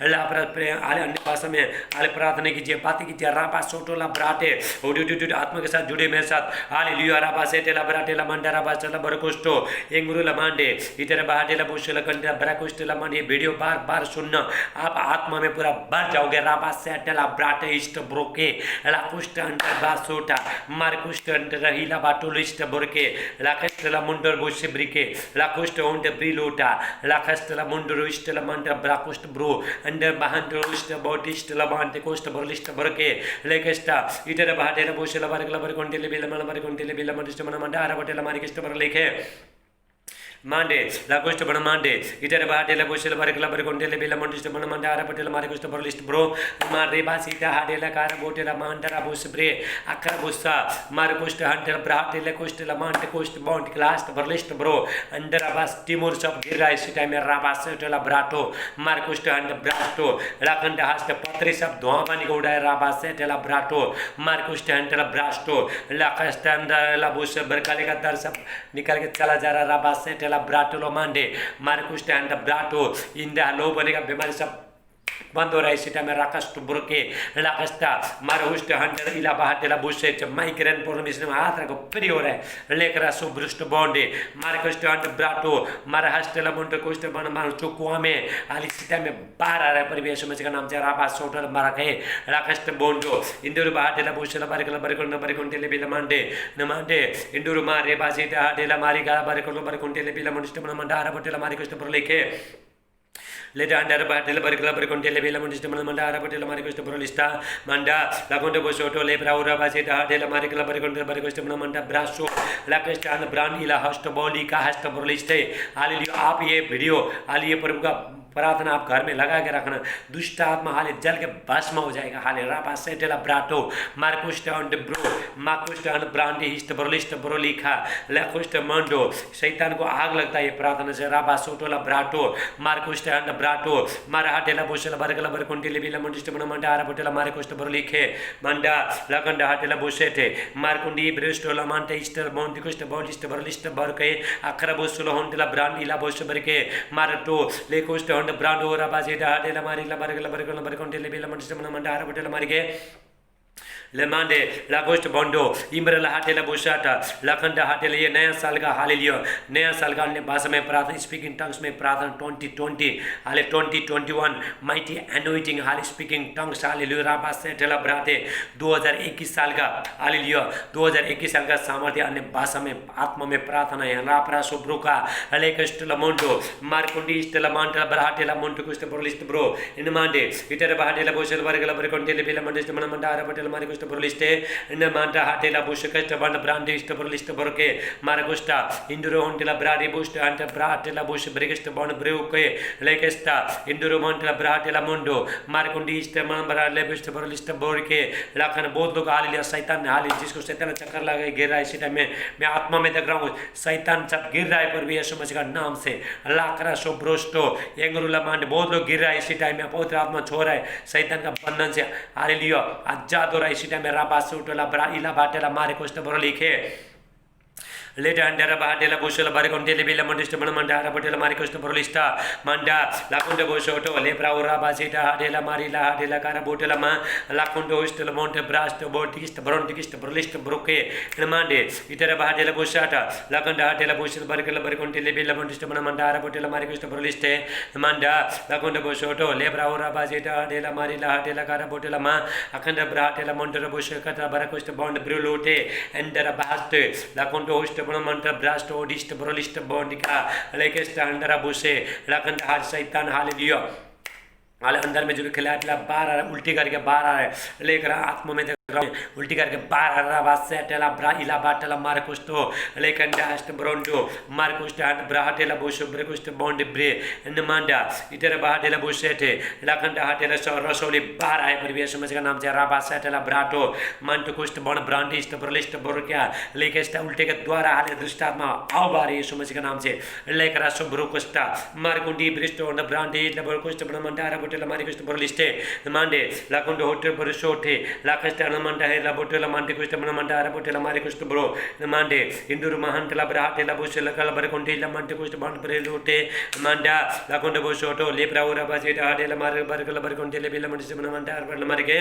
La Ale Andipasame, Ale Pratane ki Jepati ki Rapa Soto la brate, Udu Atmaka sa Jude Mesat, Hallelujah, Rabasete la brate la manda Rabasa la Baracosto, Enguru la mande, Itera bahate la busela canta, Bracosta la mande, video bar sunna, आप आत्मा में पूरा भर जाओगे राबा सेटला ब्राटे इष्ट ब्रोके ला कुष्ट under बासोटा मार कुष्ट under रहीला बाटोलिस्ट ब्रोके ला कष्टला मुंडर बोशे ब्रिके ला कुष्ट ओंड ब्रिलोटा ला कष्टला मुंडर इष्टला मंडर ब्राकुष्ट bro under बहंडर इष्ट बोटिष्ट ला बांटे कुष्ट ब्रोलिष्ट ब्रोके ले कष्टा इधर बाटेला बोशेला बारकला बरकोंटेले बिला मंडिष्ट मन मंडारा बटेला मारी कष्ट बर लेखे Mande, la costa per mande, itera bahate la busela barkla barkontele bela mondiste mana mandara patela mari costa per list bro, mare basita hadela cara botela mandara bus bre, akra bussa, mare costa hunter brahate la costa la mante costa bond class per list bro, andara bas timur sab gira isi time rabas la brato, mare costa and brato, la kanda hasta patri sab dhamani goda rabas la brato, mare costa and la brasto, la costa and la bus berkali ka dar sab nikal ke chala jara rabas la brato lo mande Marcus stand the brato in the low bonega bemari sab बंद हो रहा है इसी time राकस तो बुरके लाकस्ता मारहुस्ट Hunter इला बाहर ला bushy च migraine problem इसने हाथ रखो फ्री हो रहा है लेकर सो ब्रुस्ट बॉन्डे मारकस्ट हंटर ब्राटो मारहस्ट ला मुंट कोस्ट बन मार चुकुआ में आली इसी टाइम में बाहर आ रहा है परिवेश में इसका नाम से राबा सोटर मारा के लाकस्ट बॉन्डो इंदुर बाहर ला बुशे ला बारिकोंटे ले बिला मंडे नमंडे इंदुर मारे बाजी ता डेला मारी गा बारिकोंटे ले बिला मंडस्ट मन मंडारा बटेला मारी कोस्ट पर लेके Leda andara batela barikla barikontele bela mondiste mandara batela mari koste brolista manda la konte bosoto le braura basita dela marikla barikontele barikoste manda braso la kesta and brand ila host boli का host broliste hallelujah आप ये video हाल ये प्रभु का प्रार्थना आप घर में लगा के रखना दुष्ट आत्मा हाले जल के भस्म हो जाएगा हाले रापा सेटेला ब्राटो मार्कुस्ट एंड ब्रो मार्कुस्ट एंड ब्रांडी हिस्ट ब्रोलिस्ट ब्रोलिखा लेकुस्ट मंडो शैतान को आग लगता है ये प्रार्थना से रापा सोटोला ब्राटो मार्कुस्ट एंड ब्राटो मारा हाटेला बोशला बरगला बरकोंटिले बिला मंडिस्ट मन मंडा आरा बोटेला मार्कुस्ट ब्रोलिखे मंडा लगंडा हाटेला बोशेटे मार्कुंडी ब्रेस्टोला मांटे इस्टर बॉन्डिकुस्ट बॉलिस्ट ब्रोलिस्ट बरके अखरा बोसलो होंटला ब्रांडी ला बोश बरके मारटो लेकुस्ट on the brand over abazida de la marilla bargala barconte le bella mandistamana mandara botella marige Le mande la गोस्ट बंडो इमरला हाटेला बुशाटा लखंडा हाटेला ये नया साल का हालेलुया नया साल का ने भाषा में प्रार्थना स्पीकिंग टंग्स में प्रार्थना 2020 हाले 2021 माइटी एनोइंटिंग हाले स्पीकिंग टंग्स हालेलुया राबा सेटला ब्राते 2021 साल का हालेलुया 2021 साल का सामर्थ्य अन्य भाषा में आत्मा में प्रार्थना है रापरा सुब्रुका हले कष्टला मोंडो मार्कुंडी स्टला मांटला ब्राटेला मोंटो कुष्ट ब्रोलिस्ट ब्रो इन मांडे इटर बाटेला बोशल बरगला बरकोंटेले बिला मंडे मन Mandara Batela mare kusta borliste ne manta hatela bushkesta band brandi ista borliste borke mare kusta induro hontela brari busta anta bratela bush brigesta band breuke lekesta induro montela bratela mundo mare kundi ista man brale busta borliste borke Lakhan बहुत लोग हाल लिया शैतान ने हाल जिसको शैतान चक्कर लगा गिर रहा है इसी टाइम में मैं आत्मा में देख रहा हूँ शैतान सब गिर रहा है पर भी यीशु मसीह का नाम से अल्लाह करा सो ब्रोस्टो एंगरुला मांड बहुत लोग गिर रहा है इसी टाइम में पवित्र आत्मा छो रहा है शैतान का बंधन से हाल लियो आजाद हो रहा है इसी टाइम में राबा सूटला ब्राइला बाटेला मारे कुछ तो बरो लिखे लेटा अंडरा बाटेला बुशला बारे कोंटेले बिला मंडिस्ट बन मंडारा बटेला मारी कोस्ट बरोलिस्टा मंडा लाकुंडे बोशोटो लेप्रा उरा बासीटा हाडेला मारीला हाडेला कारा बोटेला मा लाकुंडे होस्टल मोंटे ब्रास्ट बोटिस्ट ब्रोंटिस्ट ब्रोलिस्ट ब्रोके नमांडे इतरा बाटेला बोशाटा लाकुंडा हाडेला बोशल बारकेला बारे कोंटेले बिला मंडिस्ट बन मंडारा बटेला मारी कोस्ट बरोलिस्टे मंडा लाकुंडे बोशोटो लेप्रा उरा बासीटा हाडेला मारीला हाडेला कारा बोटेला मा अखंड ब्राटेला मोंटेला बोशकता बारे कोस्ट बॉन्ड ब्रुलोटे एंडरा बास्ट लाकुंडे होस्ट मंत्र ब्रास्ट ओडिस्ट ब्रोलिस्ट बॉन्डिका लेकेस्ट अंडरा बुसे लखंड हाल शैतान हाल लियो हाल अंदर में जो खिलाया बाहर उल्टी करके बाहर आ रहा है लेकर आत्मा में उल्टी करके बाहर आ रहा बासेटेला ब्रा इला बाटेला मार्कुस्टो लेकिन डास्ट ब्रोंडो मार्कुस्ट एंड ब्राटेला बुशो ब्रेकुस्ट बॉन्ड ब्रे नमांडा इधर बाटेला बुशेटे लखंड हाटेला रसोली बाहर आए पर यीशु मसीह का नाम से राबा सेटेला ब्राटो मंटकुस्ट बॉन्ड ब्रांडिस्ट ब्रोलिस्ट बोरक्या लेकेस्ट उल्टे के द्वारा हाले दृष्टात्मा आओ बारे यीशु मसीह के नाम से लेकर सो ब्रुकुस्टा मार्कुंडी ब्रिस्टो न ब्रांडी ब्रोकुस्ट ब्रमंडारा बोटेला मार्कुस्ट ब्रोलिस्टे नमांडे लखंड होटल ब्रशोटे लखस्ट मंडा है ला बोटेला मांटे कुछ तमना मंडा आरा बोटेला मारे कुछ ब्रो मांडे इंदुर महांतला ब्राटेला बुशला कल बर कोंटेला मांटे कुछ बांट ब्रे लोटे मंडा ला कोंडे बोशोटो लेप्रा उरा बाजेटा आडेला मारे बर कल बर कोंटेले बिला मंडे से मना मंडा आरा मारे के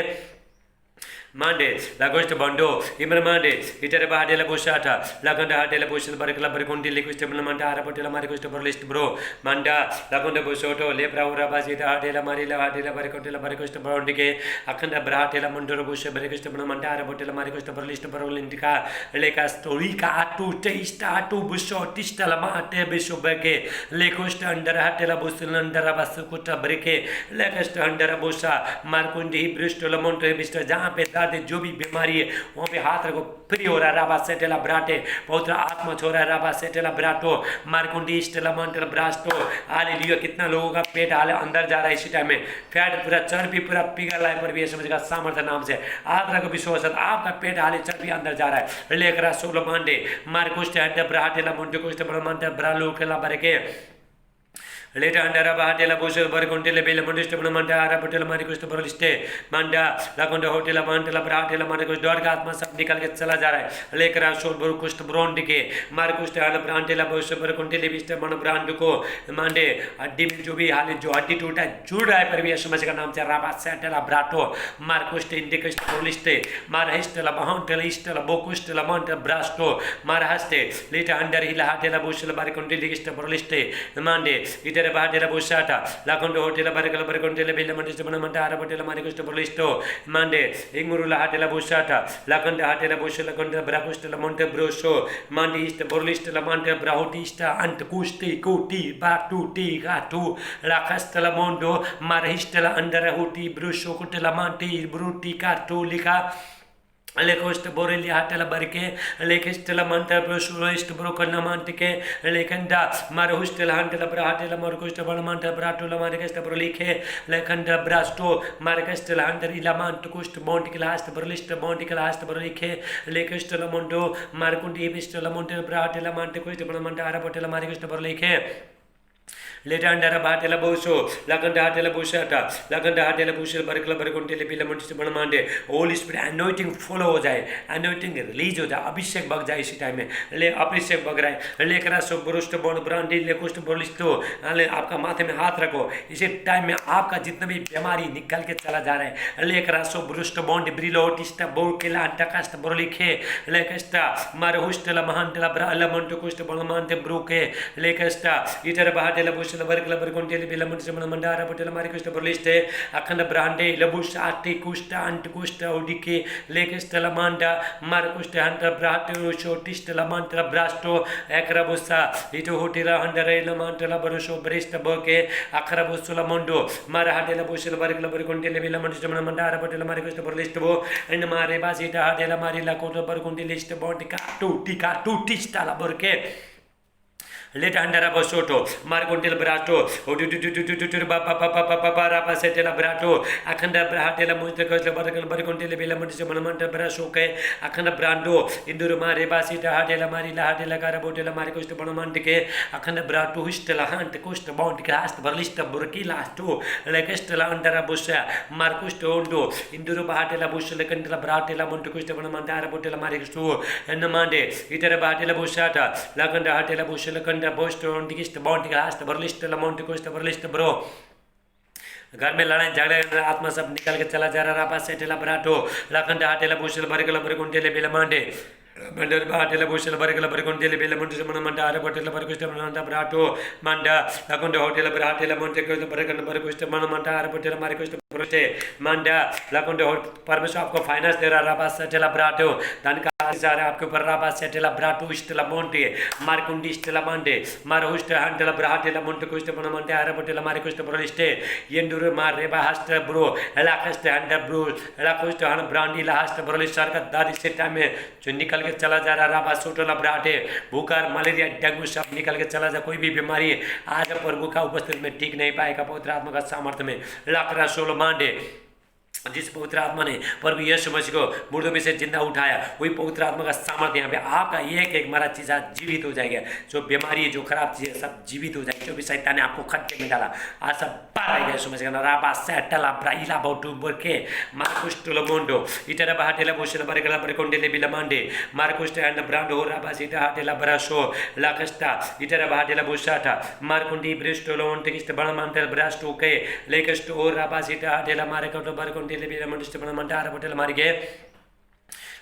मांडे लागोस्ट बंडो इमर मांडे इधर बाटेला बुशाटा लागंडा हाटेला बुशल बर कल बर कोंटेले कुछ तमना मंडा आरा बोटेला मारे कुछ ब्रो लिस्ट ब्रो मंडा लागोंडे बोशोटो लेप्रा उरा बाजेटा आडेला मारेला हाटेला बर कोंटेला बर कुछ ब्रोंडे के अखंड ब्राटेला मंडोर बुश बर कुछ तमना मंडा आरा बोटेला मारे कुछ ब्रो लिस्ट ब्रो लिंडिका लेका स्टोरी का आटू टेस्टा आटू बुशो टिस्टला माटे बिशो बके लेकोस्ट अंडर हाटेला बुशल अंडर बस कुछ ब्रेके लेकस्ट अंडर बुशा मारकुंडी ब्रिस्टोला मोंटे बिस्टर जहां पे जो भी बीमारी है वहाँ पे हाथ रखो फ्री हो रहा है राबा सेटेला ब्राटे पवित्र आत्मा छो रहा है राबा सेटेला ब्राटो मार्कुंडी स्टेला मंटल ब्रास्टो हाले लियो कितना लोगों का पेट हाले अंदर जा रहा है इसी टाइम में फैट पूरा चर्बी पूरा पिघल रहा है पर भी समझ का सामर्थ्य नाम से हाथ रखो विश्वास आपका पेट हाले चर्बी अंदर जा रहा है लेकर सोलो मांडे मार्कुस्ट ब्राटेला मुंडे कुस्ट ब्रह्मांड ब्रालो केला बरके लेटा अंडरा बाटेला बुशल बर कोंटेले बेले मंडिस्ट बन मंडा आरा बटेला मारे कुछ ब्रोलिस्टे मंडा लाकोंडे होटेला मंटला ब्राटेला मारे कुछ डॉट का आत्मा सब निकल के चला जा रहा है लेकर सोल बर कुछ ब्रोंड के मारे कुछ हाल ब्रांटेला बुश बर कोंटेले बिस्ट मन ब्रांड को मांडे हड्डी में जो भी हाल जो हड्डी टूटा जुड़ रहा है पर भी यीशु मसीह का नाम से राबा सेटेला ब्राटो मार कुछ इंडिकस्ट ब्रोलिस्टे मार हिस्टला बहंटेला इस्टला बोकुस्टला मंट ब्रास्टो मार हस्ते लेटा अंडर हिला हाटेला बुशल बर कोंटेले बिस्ट ब्रोलिस्टे मांडे इधर बाटेला बुशाटा लाकोंडे होटेला बरकल बर कोंटेले बेले मंडिस्ट बन मंडा आरा बोटेला मारे कुछ ब्रोलिस्टो मांडे इंगुरुला हाटेला बुशाटा लाकोंडे हाटेला बुशला कोंटे ब्राकुस्टला मोंटे ब्रोशो मांडी इस्ट ब्रोलिस्टला मांटे ब्राहोटिस्टा अंट कुस्टी कोटी बाटू टी गाटू लाकस्टला मोंडो मारहिस्टला अंडर होटी ब्रोशो कोटेला मांटी ब्रूटी काटू लिखा लेकोस्ट बोरेली हाटेला बरके लेकिस्टला मंटर ब्रोशोइस्ट ब्रोकना मांटिके लेकंडा मारहुस्टला हांटेला ब्राटेला मारकुस्ट बन मंटर ब्राटोला मारकेस्ट ब्रोलिखे लेकंडा ब्रास्टो मारकेस्टला हांटर इला मांटकुस्ट बॉन्टिकला हास्ट ब्रोलिस्ट बॉन्टिकला हास्ट ब्रोलिखे लेकिस्टला मोंडो मारकुंडी बिस्टला मोंटर ब्राटेला मांटकुस्ट बन मंटर आरा बोटेला मारकेस्ट ब्रोलिखे लेटा अंडरा बाटेला बोसो लगंडा हाटेला बोशाटा लगंडा हाटेला बोशल बरकला बरकोंटेले बिला मंटिस बन Mande Holi spirit anointing follow हो जाए एनॉइंटिंग रिलीज हो जाए अभिषेक बग जाए इसी टाइम में ले अभिषेक बग रहा है लेकरा सो ब्रुष्ट बॉन्ड ब्रांडी लेकुस्ट बोलिस्तो ले आपका माथे में हाथ रखो इसी टाइम में आपका जितना भी बीमारी निकल के चला जा रहा है लेकरा सो ब्रुष्ट बॉन्ड ब्रिलोटिस्टा बोकेला अंटकास्ट ब्रोलिखे लेकस्टा मारहुस्टला महांटला ब्राला मंटकुस्ट बन मांटे ब्रोके लेकस्टा इटर बाटेला bushel barkala barkonte bela mandis mandara potela mari kusta berliste akhanda brande lebus ati kusta ant kusta odike lekestela manda mar kusta hanta brate shotistela mantra brasto akrabusa itu hotela handare la mantela barusho brista boke akrabusula mondo mara hatela bushel barkala barkonte bela mandis mandara potela mari kusta berliste bo and mare basita hatela mari la koto barkonte liste bontika tu tista la borke let andara bosoto margontel brato baba rapa setela brato akhanda brahatela mujte kosle bargal bargontel bela mandise manamanta brasoke akhanda brando induru mare basita hatela mari la hatela gara botela mari koste manamantike akhanda brato histela hant koste bondike hast barlista burki lasto lekestela andara bossa markusto ondo induru bahatela bossele kandela bratela monte koste manamanta botela mari kosto enamande itera bahatela bossata laganda hatela bossele the boast on the bond the burlist the mount coast the burlist bro घर में लड़ाई झगड़े आत्मा सब निकल के चला जा रहा पास सेटेला बराटो लखंड हाटेला बुशल बरगला बरगुंटेले बेलमांडे मंडर बाटेला बुशल बरगला बरगुंटेले बेलमांडे मन मंडा आरे बटेला बरगुस्ट मन बराटो मंडा लखंड होटेला बराटेला मोंटे को बरगला बरगुस्ट मन मंडा आरे बटेला मारे को प्रोटे मंडा लखंड परमेश्वर आपको फाइनेंस दे रहा पास सेटेला बराटो धन का सारे आपके ऊपर राबा सेटेला ब्राटो इस्टेला मोंटे मारकुंडी इस्टेला मांडे मारहुस्ट हंटेला ब्राटेला मोंटे कोस्टे मन मंडे आरे बटेला मारे कोस्टे प्रोलिस्टे येंडुरु मार रेबा हस्ट ब्रो एलाकस्ट हंड ब्रो एलाकोस्ट हन ब्रांडी लास्ट ब्रोलिस सरका दादी सेटा में जो निकल के चला जा रहा राबा सोटोला ब्राटे बुखार मलेरिया डेंगू सब निकल के चला जा कोई भी बीमारी आज प्रभु का उपस्थिति में ठीक नहीं पाएगा पवित्र आत्मा का सामर्थ्य में लाकरा सोलो मांडे जिस पवित्र आत्मा ने प्रभु यीशु मसीह को मुर्दों में से जिंदा उठाया वही पवित्र आत्मा का सामर्थ्य यहाँ पे आपका एक मरा चीज़ जीवित हो जाएगा जो बीमारी जो खराब चीज़ सब जीवित हो जाएगी जो भी शैतान ने आपको खड्डे में डाला आज सब पार यीशु मसीह का राबा सेटला ब्राइला बाउटू बरके मार्कुस्टो मोंडो इटरा बाहटेला बोशला बरगला बरकोंडेले बिलमांडे मार्कुस्टो एंड ब्रांडो राबा सीटा हाटेला ब्राशो लाकस्टा इटरा बाहटेला बोशाटा मार्कुंडी ब्रेस्टो लोंटे किस्ट बणमांटेल ब्रास्टो के लेकस्टो राबा सीटा हाटेला मारेकोटो बरकोंडे ले मंडिस्ट मंडारा बटेल मारिगे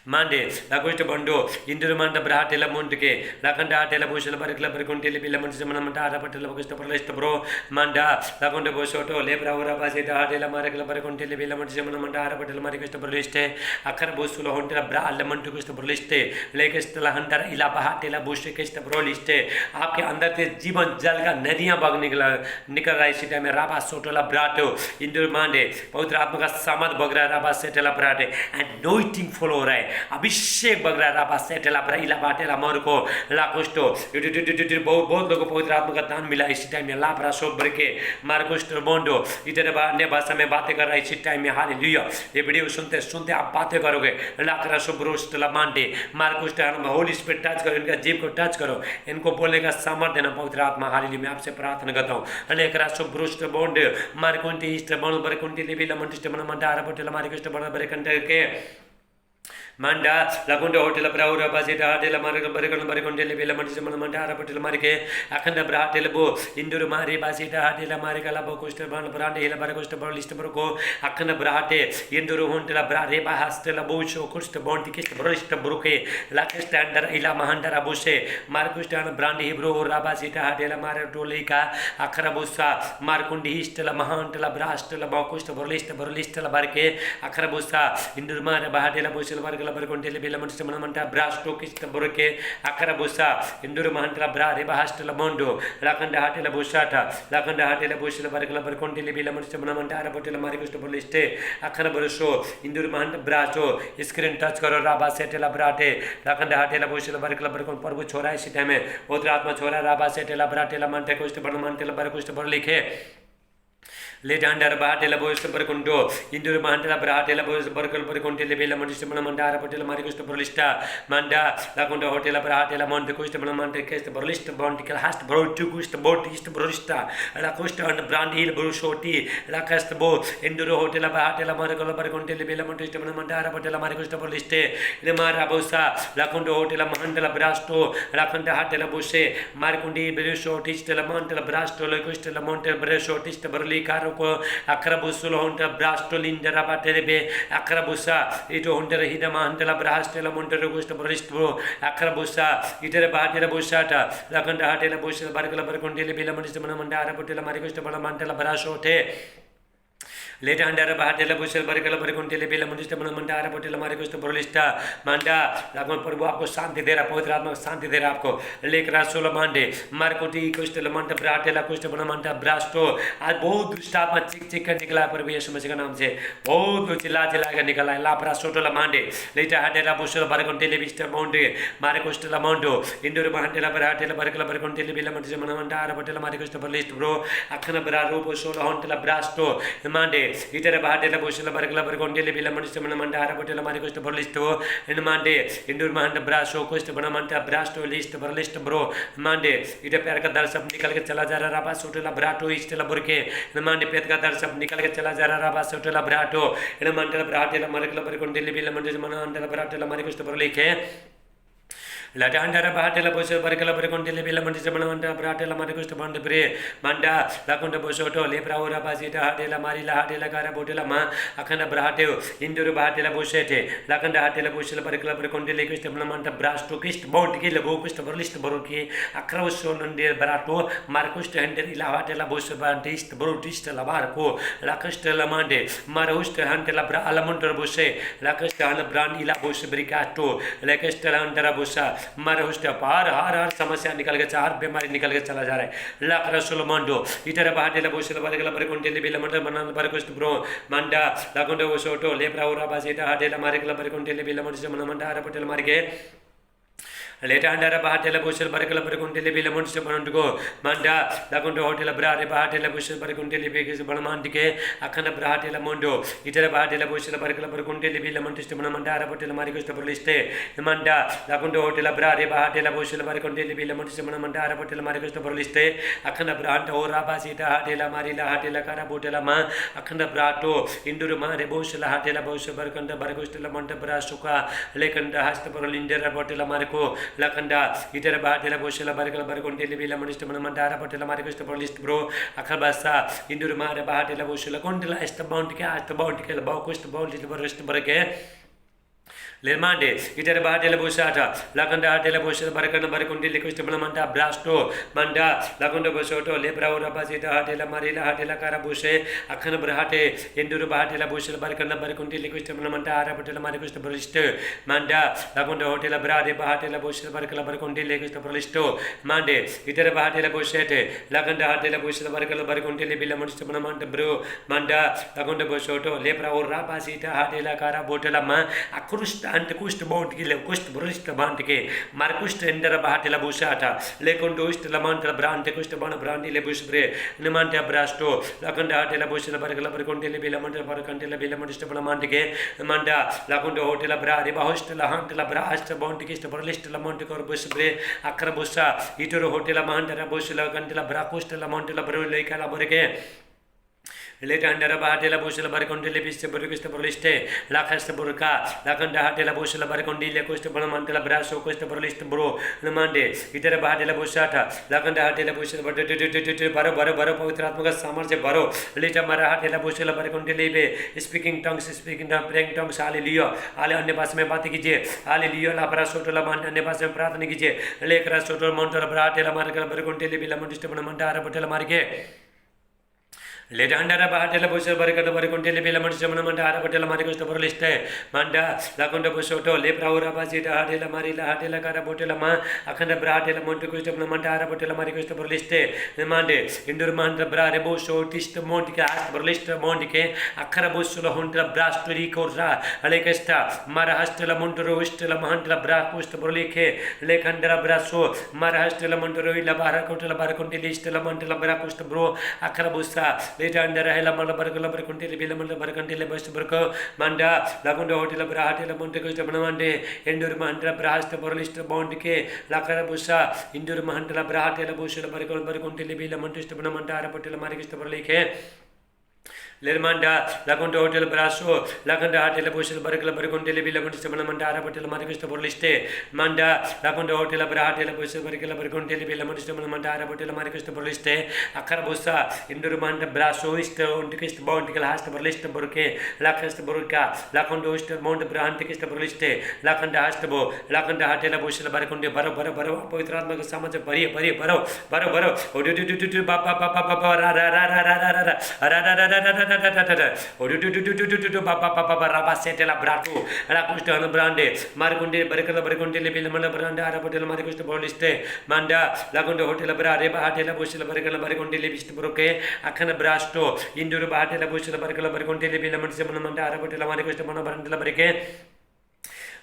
मांडे लाकोस्ट बंडो इंदुर मंड ब्राटेला मोंटके लाखंड हाटेला बोशल बरकला बरकुंटेले बिल मंडिस्ट मंडारा बटेल बगस्ट परलेस्ट ब्रो मंडा लाकोंड बोशोटो लेब्रा ओरा बासेटा हाटेला मारकला बरकुंटेले बिल मंडिस्ट मंडारा बटेल मारिगस्ट परलेस्टे अखर बोसुलो होंटेला ब्राल मंटुगस्ट परलेस्टे लेकेस्ट लहंडर इला बहाटेला बोशकेस्ट ब्रोलिस्टे आपके अंदर से जीवन जल का नदियां बग निकल रहा है इसी टाइम में राबा सोटोला ब्राटो इंदुर मांडे पवित्र आत्मा का सामर्थ बग रहा है राबा सेटेला ब्राटे एनोइंटिंग फ्लो हो रहा है अभिषेक बग रहा है राबा सेटेला ब्राइला बाटेला मरको लाकोस्टो बहुत लोगों को पवित्र आत्मा का दान मिला इसी टाइम में लापरा सो भर के मार्कोस्टो बोंडो इधर अन्य भाषा में बातें कर रहा है इसी टाइम में हालेलुया ये वीडियो सुनते सुनते आप बातें करोगे लाकरा सो ब्रोस्टला मांडे मार्कोस्टो होली स्पिरिट टच करो इनका जीव को टच करो इनको बोलने का सामर्थ्य देना पवित्र आत्मा हालेलुया मैं आपसे प्रार्थना करता हूँ अनेक रासो ब्रोस्ट बोंडे मार्कोंटी इस्ट बोल बरकोंटी लेबी लमंटिस्ट मन मंडारा बटेला मार्कोस्टो बड़ा बरकंटे के मंडा लकुंडे होटेल ब्राउरा बाजेटा हाटेला मारक बरकन बरकोंडेले बेला मंडिस मन मंडारा बटेल मारके अखंड ब्राटेल बो इंदुर मारे बाजेटा हाटेला मारे कला बो कोस्ट बन ब्रांडे हेला बरकोस्ट बो लिस्ट बरको अखंड ब्राटे Indore होंटेला ब्रारे बाहस्टेला Osho coast bounty KIST broast ब्रुके लाके स्टैंडर इला महांडरा बोसे मार्कोस्टान ब्रांडे हिब्रो राबाजेटा हाटेला मारे टोलेका अखरा बोसा मारकुंडी हिस्टेला महांटेला ब्रास्टेला बॉकोस्ट ब्रोलिस्टेला बारके अखरा बोसा इंदुर मारे बाहटेला बोसेल बारके बरकोंटेले बेला मंडिस्ट मन मंटा ब्रास्टो किस्ट बरके अखरा बोसा इंदुर महांटेला ब्रा रे बाहस्टेला मोंडो लाखंड हाटेला बोसाटा लाखंड हाटेला बोसेल बारके बरकोंटेले बेला मंडिस्ट मन मंटा आरा बोटेला मारे कोस्ट बोलिस्टे अखरा बरसो इंदुर महांट ब्राचो स्क्रीन टच करो राबा सेटेला ब्राटे लाखंड हाटेला बोसेल बारके बरकोन प्रभु छोरा इसी टाइम में पवित्र आत्मा छोरा राबा सेटेला ब्राटेला मंटे कोस्ट बन मंटेला बरकोस्ट बर लिखे लेटांडर बाटेला बोस्ट बरकुंडो इंदुर महांटेला ब्राटेला बोस्ट बरकल बरकुंटेले बेला मंडिस्ट मन मंडारा बटेला मारे कोस्ट बरलिस्टा मंडा लाकुंडो होटेला ब्राटेला मंटे कोस्ट मन मंटे केस्ट बरलिस्ट बॉन्टिकल हास्ट ब्रोटू कोस्ट बोटिस्ट बरलिस्टा ला कोस्ट अन ब्रांडील ब्रोशोटी ला कस्ट बो इंदुर होटेला बाटेला मारे कल बरकुंटेले बेला मंडिस्ट मन मंडारा बटेला मारे कोस्ट बरलिस्टे ले मारा बोसा लाकुंडो होटेला महांटेला ब्रास्टो लाकुंडा हाटेला बोसे मारकुंडी ब्रेशोटिस्ट ला मंटेला ब्रास्टो ले कोस्ट ला मंटे ब्रेशोटिस्ट Bareilly car ko akrabusulo honta brasto lindera baterebe akrabusa ito honta hida mahantela brastela montero gusto bristo akrabusa itere bahatela busata lakanda hatela busala barkala barkondele bila manista manamanda arapotela marikosta bala mantela brasote लेट अंडर बाहर बुशल बरकल बरकुंटे बेला मुनिष्ठ मन मंडा पोटेल मारे कुछ ब्रोलिस्टा मंडा लागन प्रभु आपको शांति दे रहा पवित्र आत्मा शांति दे रहा आपको लेकर सोलह मांडे मारकोटी कुछ मंडा ब्राटेला कुछ बना मंडा ब्रास्टो आज बहुत दुष्ट आत्मा चिक चिक कर निकला प्रभु यीशु मसीह का नाम से बहुत चिल्ला चिल्ला कर निकला है लापरा सोटोला मांडे लेटा हटेला बुशल बरकुंटे बिस्ट माउंटे मारे कुछ माउंटो इंडोर बाहटेला बराटेला बरकल बरकुंटे बेला मुनिष्ठ मन मंडा पोटेल मारे कुछ ब्रोलिस्ट ब्रो अखन ब्रा रूप सोलह हंटेला ब्रास्टो Mande इtere bahatela busala barkala barkondele bila manista mana manda ara potela mari kosto borlisto en mande indur mahanda braso kosto bana manta brasto list borlist bro mande ite पैर का दर्द सब निकल के चला जा रहा राबा सोटेला ब्राटो इस्टेला बुरके en mande पेट का दर्द सब निकल के चला जा रहा राबा सोटेला ब्राटो en mande ब्राटेला marikala barkondele bila manista mana manda bratela mari kosto borlike लटा अंडा बाहटेला बोस बरकला बरकोंटेले बेला मंडी से बनवंटा ब्राटेला मारे कुछ बंड ब्रे मंडा लाकोंटे बोसोटो लेप्रा ओरा बासीटा हाटेला मारीला हाटेला कारा बोटेला मा अखंड ब्राटे इंदुर बाहटेला बोसेटे लाकंड हाटेला बोसला बरकला बरकोंटेले कुछ बनवंटा ब्रास्टो किस्ट बोट के लबो कुछ बरलिस्ट बरो के अक्रवसो नंदे ब्राटो मार्कुस्ट हंडर इला हाटेला बोस बांटिस्ट ब्रोटिस्ट लबार को लाकस्ट लमांडे मारहुस्ट हंटेला ब्रा अलमंटर बोसे लाकस्ट हन ब्रांड इला बोस ब्रिकाटो लाकस्ट हंडरा बोसा मारे हुस्टे पार हर समस्या निकल के चार बीमारी निकल के चला जा रहा है लाख रसुल मंडो इधर बाहटेला बोसला बरकला बरकोंटेले बेला मंडा बनन बरकुस्ट ब्रो मंडा लाकोंडे बोसोटो लेप्रा ओरा बासीटा हाटेला मारेकला बरकोंटेले बेला मंडा मन मंडा आरा पटेल मार्गे लेटा अंडा बाहटेला बोसल बरकला बरकोंटेले बेला मंडा बनंडगो मंडा लाकोंडे होटेला ब्रारे बाहटेला बोसल बरकोंटेले बेगे बनमांटिके अखन ब्राहटेला मंडो इधर बाहटेला बोसल बरकला बरकोंटेले बेला मंडा मन मंडा आरा पटेल मारिकोस्ट बरलिस्टे मंडा लाकोंडे होटेला ब्रारे बाहटेला बोसल बरकोंटेले बेला मंडा मन मंडा आरा पटेल मारिकोस्ट बरलिस्टे अखन ब्रांट ओरा बासीटा हाटेला मारिला हाटेला कारा बोटेला मा अखन ब्राटो इंदुर मारे बोसल हाटेला बोसल बरकंडा बरकोस्टेला मंडा ब्रा सुका लेकंडा हस्त बरलिंडेरा बोटेला मारको लाकंडा इधर बाहटेला बोसला बरकला बरकोंटेले बेला मंडा मन मंडा आरा पटेल मारिकोस्ट बरलिस्ट ब्रो अखबासा इंदुर मारे बाहटेला बोसला कोंटेला एस्ट बाउंड के बाउकोस्ट बाउंड बरस्ट बरके लेमांडे इधर बाहटेला बोसाटा लाकंडा हाटेला बोसला बरकना बरकोंटेले कुछ मनमंडा ब्रास्टो मंडा लाकंडा बोसोटो लेब्रा ओरा बासीटा हाटेला मारीला हाटेला कारा बोसे अखन ब्राहटे इंदुर बाहटेला बोसला बरकना बरकोंटेले कुछ मनमंडा आरा पटेल मारिकोस्ट बरलिस्ट मंडा लाकंडा होटेला ब्रारे बाहटेला बोसला बरकला बरकोंटेले कुछ बरलिस्टो मंडे इधर बाहटेला बोसेटे लाकंडा हाटेला बोसला बरकला बरकोंटेले बिला मंडा मनमंडा ब्रो मंडा लाकंडा बोसोटो लेब्रा ओरा बासीटा हाटेला कारा बोटेला मा अक्रुस्ट अंत कुष्ट बाउंड के कुष्ट ब्रिस्ट बांट के मार्कुष्ट एंडर बाहटेला बुसाटा लेकोंडो इस्ट लमांटला ब्रांड कुष्ट बन ब्रांडी ले बुस ब्रे निमांटे ब्रास्टो लकंडा हाटेला बुसला बरकला बरकोंटेले बेला मंडा बरकंटेला बेला मंडस्ट बन मांटे मंडा लकोंडो होटेला ब्रा रे बाहोस्टला हंटला ब्रास्ट बाउंड के इस्ट बरलिस्ट लमांटे कर बुस ब्रे अखर बुसा इटरो होटेला मांडरा बुसला कंटेला ब्राकोस्टला मांटेला ब्रो लेकाला बरके लेटा अंडा बाहटेला बोसला बरकोंटेले बिस्ते बरकुस्ट बरलिस्टे लाखस्ट बरका लाकंडा हाटेला बोसला बरकोंडीले कुस्ट बनमंटला ब्रासो कुस्ट बरलिस्ट ब्रो नमांडे इधर बाहटेला बोसाटा लाकंडा हाटेला बोसला बरो बरो बरो पवित्र आत्मा का सामर्थ्य बरो लेटा मारा हाटेला बोसला बरकोंडेले बे speaking tongues praying tongues hallelujah हाले अन्य भाषा में बातें कीजिए हालेलुया ला ब्रा सोटोला मान अन्य भाषा में प्रार्थना कीजिए लेकरा सोटोला मंटोला ब्राटेला मारकला बरकोंडेले बिला मंडिस्ट बन मंडा आरा पटेला मारके लेटा अंडा बाहटेला बोसल बरकला बरकोंटेले बेला मंडा मन मंडा आरा पटेला मारिकोस्ट बरलिस्टे मंडा लाकोंडा बोसोटो लेप्रा ओरा बासीटा हाटेला मारीला हाटेला कारा बोटेला मा अखंड ब्राटेला मंटो कुस्ट मन मंडा आरा पटेला मारिकोस्ट बरलिस्टे मांडे इंडोर मांडा ब्रारे बोसो टिस्ट मोंट के आस्ट बरलिस्ट मोंट के अखर बोसलो होंटला ब्रास्टरी कोरा अलेकस्टा मारा हस्टला मंटरो हस्टला महंटला ब्रा कुस्ट बरलिखे लेखंडरा ब्रासो मारा हस्टला मंटरो इला बारा कोटला बरकोंटेले इस्टला मंटला ब्रा कुस्ट ब्रो अखर बोसा लेटा अंडर हेला मन बरकला बरकोंटेले बेला मंडा बरकोंटेले बस बरको मंडा लाकोंडा होटेला ब्राहटेला मंटे कुस्ट बनमांडे इंडोर महंटला ब्रास्ट बरलिस्ट बाउंड के लाकरा Busa indoor महंटला ब्राहटेला बोसला बरकोंटेले Bela मंटे बनमांडा Ara patella मारिकिस्ट बरलिखे Lermanda, Laconto Hotel Brasso, Lacanda Hotel Bushel Barcal Barcontel Villamonte Mandara Hotel Maricus Borliste, Manda, Laconto Hotel Bratel Bushel Barcal Barcontel Villamonte Mandara Hotel Maricus Borliste, Acarabusa, Indurmanda Brasso, Undicist Bontical Hasta Borliste Burke, Lacast Burka, Lacondo Mont Branticist Borliste, Lacanda Hastabo, Lacanda Hotel Bushel Barconde Baro, Poitran Samas Baro, Papa, Rabasete la Brato, Racustan Brande, Margunde, Baricala Barconte, Villamana Branda, Arapotel Maricus Boliste, Manda, Lagondo Hotel Brade, Bahatela Bushel Baricala Barconte, Vist Broke, Akana Brasto, Indur Bahatela Bushel Baricala Barconte, Villaman Semana, Arapotel Maricus Brandela Brique.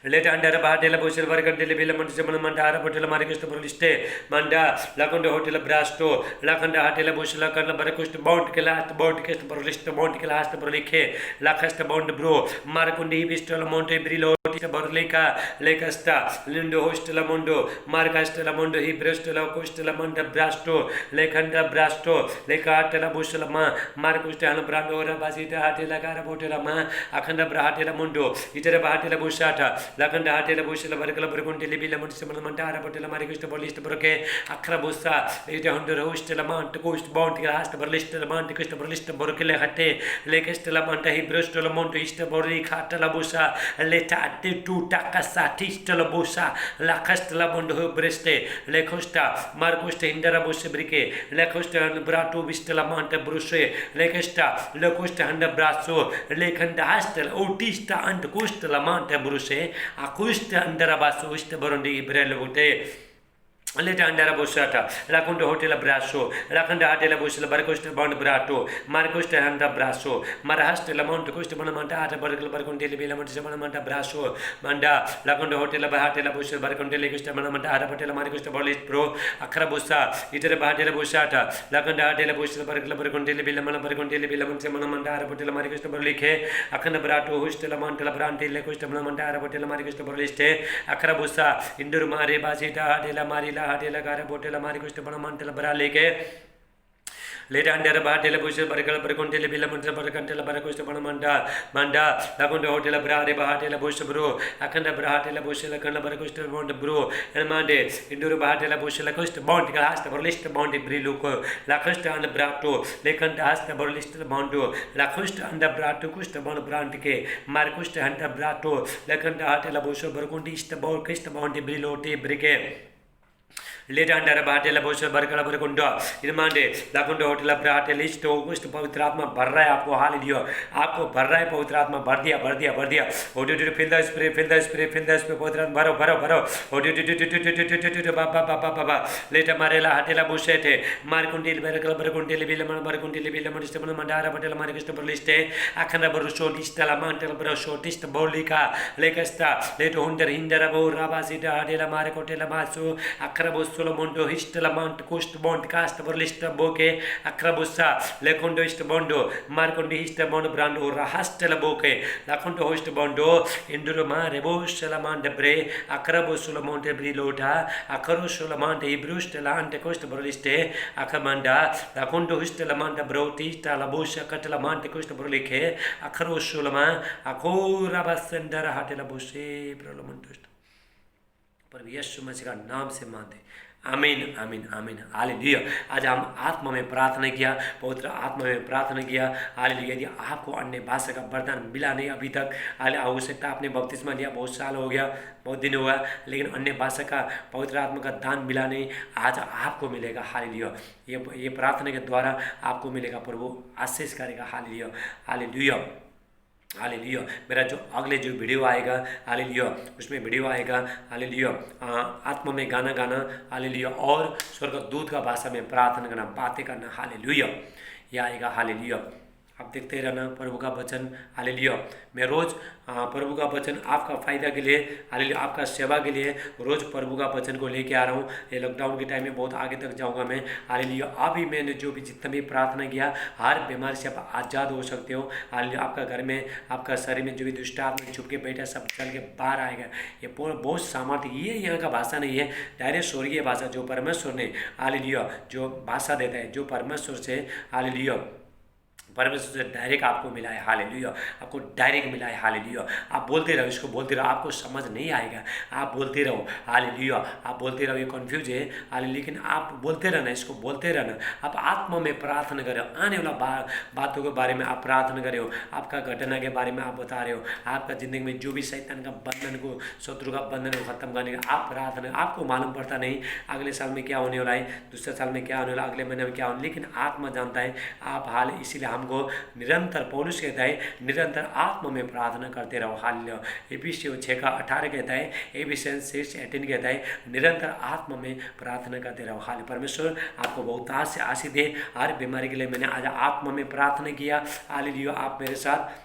Let under Bahatela Bushel Vargan Televilamont Mandara Hotel Maricus Borliste, Manda, Laconda Hotel Brasto, Lacanda Hatela Bushela Baracus Bond Kilat, Bondcast Borlista, Montcast Borlique, Lacasta Bond Bro, Marcundi Pistol Monte Brilo, Borlica, Lecasta, Lindo Hostela Mondo, Marcastela Mondo, Hibrestela Costela Monda Brasto, Lecanda Brasto, Lecatela Bushelama, Marcus Tana Brandora, Basita Hatela Carabotela, Akanda Brahatela Mundo, Itera Bahatela Bushata. Lacanda Hatela Bushela Barcala Burgunti, Villamonte Mandara, Potela Maricus Bolista Broke, Acrabusa, Lita Hunter Hostela Mount, Coast Bounty, Asta Berlista, Monte Berlista, Borkele Hate, Lekestela Monta, Hibrustela Monte, Easter Bori, Catalabusa, Leta tu Takasa, Tistela Busa, La Castela Mondo Breste, Le Costa, Marcosta, Indara Busabrique, Le Costa and Brato Vistela Monte Bruce, Le Costa, Le Costa and the Brasso, Le Canda Hastel, Otista and Costa La Monte Bruce, Acosta and the Rabasso, Burundi, Brelvote. Leta andara Bosata, Laconto Hotel Brasso, Lacanda Hatela Busla Barcosta Bond Brato, Marcosta Handa Brasso, Marahasta Lamont Costa Bonamanta, Barcal Barconte, Villamanta Brasso, Manda, Laconto Hotel Bahatela Busha Barconte, Costa Bonamanta, Patela Marcosta Bolis Pro, Acrabusa, Iter Bahatela Busata, Lacanda Hatela Busla Barcal Barconte, Villamana Barconte, Villamanta, Patela Marcosta Borlique, Akana Brato, Hustela Montela Brante, Costa Bonamanta, Patela Marcosta Borliste, Acrabusa, Indurmare Basita, de la Marila. Hatela Gara Botela Maricus Bonamantela Braleke. Later under Bahatela Bushes, Barcal Barcontele Villamonte Barcantela Baracus Bonamanda, Manda, Laconda Hotel Brade Bahatela Bush Bro, Akanda Brahatela Bushela Kanda Baracus Mont Bro, and Mande, Indur Bahatela Bushela Costa Bond, Asta Borlista Bondi Briluco, La Costa and the Brato, Lecanta Asta Borlista Bondo, La Costa and the Brato Costa Bon Brantike, Marcusta and the Brato, Lecanta Hatela Bush Barcontista Borcista Bondi Brilote Brique. Later under Bahatela Bush Barcala Barcunda, Irmande, Laconda Hotel Bratel is to August Pavitratma Barra, Apo Halidio, Apo Barra Pavitratma Bardia, Or did you fill the spray, Potran Baro, or did you Baba, later Marella Hatela Bushete, Marcundil Barcal Barcundil Villaman Barcundil Villaman Mandara, Patela Maricus Liste, Akana Barusho, Listala Mantel Brosho, Tista Bolica, Lekasta, later Hunter Hinderabo, Rabasita, Adela Maricotela Masu, Akrabus. Solomondo, Histelamont, Coast Bond, Cast, Berlista, Boke, Acrabusa, Lecondo Istabondo, Marcondi Histabondo Brando, Rahastela Boke, Laconto Hostabondo, Induruma, Rebo, Salamande Bre, Acrabo Solomonte Brilota, Acaro Solomante, Ibrus, Telante, Costa Berliste, Acamanda, Laconto Histelamanda Broti, Talabusha, Catalamante, Costa Berlice, Acaro Soloma, Acora Basendara Hatelabuse, Prolomontus. पर यीशु मसीह का नाम से मानते आमीन आमीन आमीन hallelujah. आज हम आत्मा में प्रार्थना किया, पवित्र आत्मा में प्रार्थना किया। हालेलुया। यदि आपको अन्य भाषा का वरदान मिला नहीं अभी तक, आवश्यकता आपने बपतिस्मा लिया, बहुत साल हो गया, बहुत दिन हुआ, लेकिन अन्य भाषा का पवित्र आत्मा का दान मिला नहीं, आज आपको मिलेगा। हालेलुया। ये प्रार्थना के द्वारा आपको मिलेगा, प्रभु आशीष करेगा। Hallelujah hallelujah hallelujah. मेरा जो अगले जो वीडियो आएगा, हालेलुया, उसमें वीडियो आएगा, हालेलुया, आत्मा में गाना गाना, हालेलुया, और स्वर्गदूत का भाषा में प्रार्थना करना, बातें करना, हालेलुया, यह आएगा। हालेलुया। आप देखते रहना प्रभु का वचन। हालेलुया। मैं रोज़ प्रभु का वचन आपका फ़ायदा के लिए, हालेलुया, आपका सेवा के लिए रोज़ प्रभु का वचन को लेके आ रहा हूँ। ये लॉकडाउन के टाइम में बहुत आगे तक जाऊँगा मैं। हालेलुया। अभी मैंने जो भी जितना भी प्रार्थना किया, हर बीमारी से आप आज़ाद हो सकते हो। हालेलुया। आपका घर में, आपका शरीर में जो भी दुष्ट आत्मा छुप के बैठा, सब चल के बाहर आएगा। ये बहुत सामर्थ्य, ये यहाँ का भाषा नहीं है, डायरेक्ट स्वर्गीय भाषा जो परमेश्वर ने, हालेलुया, जो भाषा देता है, जो परमेश्वर से, हालेलुया, परमेश्वर से डायरेक्ट आपको मिला है, हालेलुया, आपको डायरेक्ट मिला है, हालेलुया। आप बोलते रहो, इसको बोलते रहो, आपको समझ नहीं आएगा, आप बोलते रहो, हालेलुया, आप बोलते रहो। ये कन्फ्यूज है, हालेलुया, लेकिन आप बोलते रहना, इसको बोलते रहना। आप आत्मा में प्रार्थना करो, आने वाला बातों के बारे में आप प्रार्थना करे हो, आपका घटना के बारे में आप बता रहे हो, आपका ज़िंदगी में जो भी शैतान का बंधन को, शत्रु का बंधन को खत्म करने का आप प्रार्थना। आपको मालूम पड़ता नहीं अगले साल में क्या होने वाला है, दूसरे साल में क्या होने वाला, अगले महीने में क्या होने, लेकिन आत्मा जानता है आप हाल। इसीलिए हमको निरंतर, पौलुस कहता है निरंतर आत्मा में प्रार्थना करते रहो, हालेलुया। एफिसियों 6:18 कहता है, एफिसियंस 6:18 कहता है निरंतर आत्मा में प्रार्थना करते रहो, हाल। परमेश्वर आपको बहुत से आशीष दे। हर बीमारी के लिए मैंने आज आत्मा में प्रार्थना किया, हालेलुया। आप मेरे साथ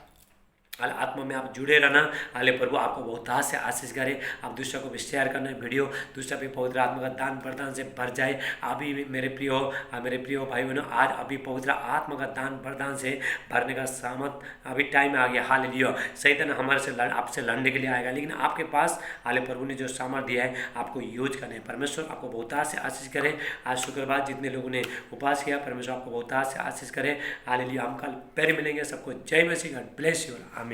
आत्मा में आप जुड़े रहना, हाले प्रभु आपको बहुत से आशीष करे। आप दूसरों को भी शेयर करना वीडियो, दूसरा भी पवित्र आत्मा का दान प्रदान से भर जाए। अभी भी मेरे प्रिय भाई बहनों, आज अभी पवित्र आत्मा का दान प्रदान से भरने का सामर्थ अभी टाइम आ गया, हालेलुया। शैतान हमारे से आपसे लड़ने के लिए आएगा, लेकिन आपके पास हाले प्रभु ने जो सामर्थ दिया है आपको यूज करना है। परमेश्वर आपको बहुत से आशीष करे। आज शुक्रवार जितने लोगों ने उपवास किया, परमेश्वर आपको बहुत से आशीष करे, हालेलुया। हम कल फिर मिलेंगे। सबको जय मसीह, गॉड ब्लेस यू, आमीन।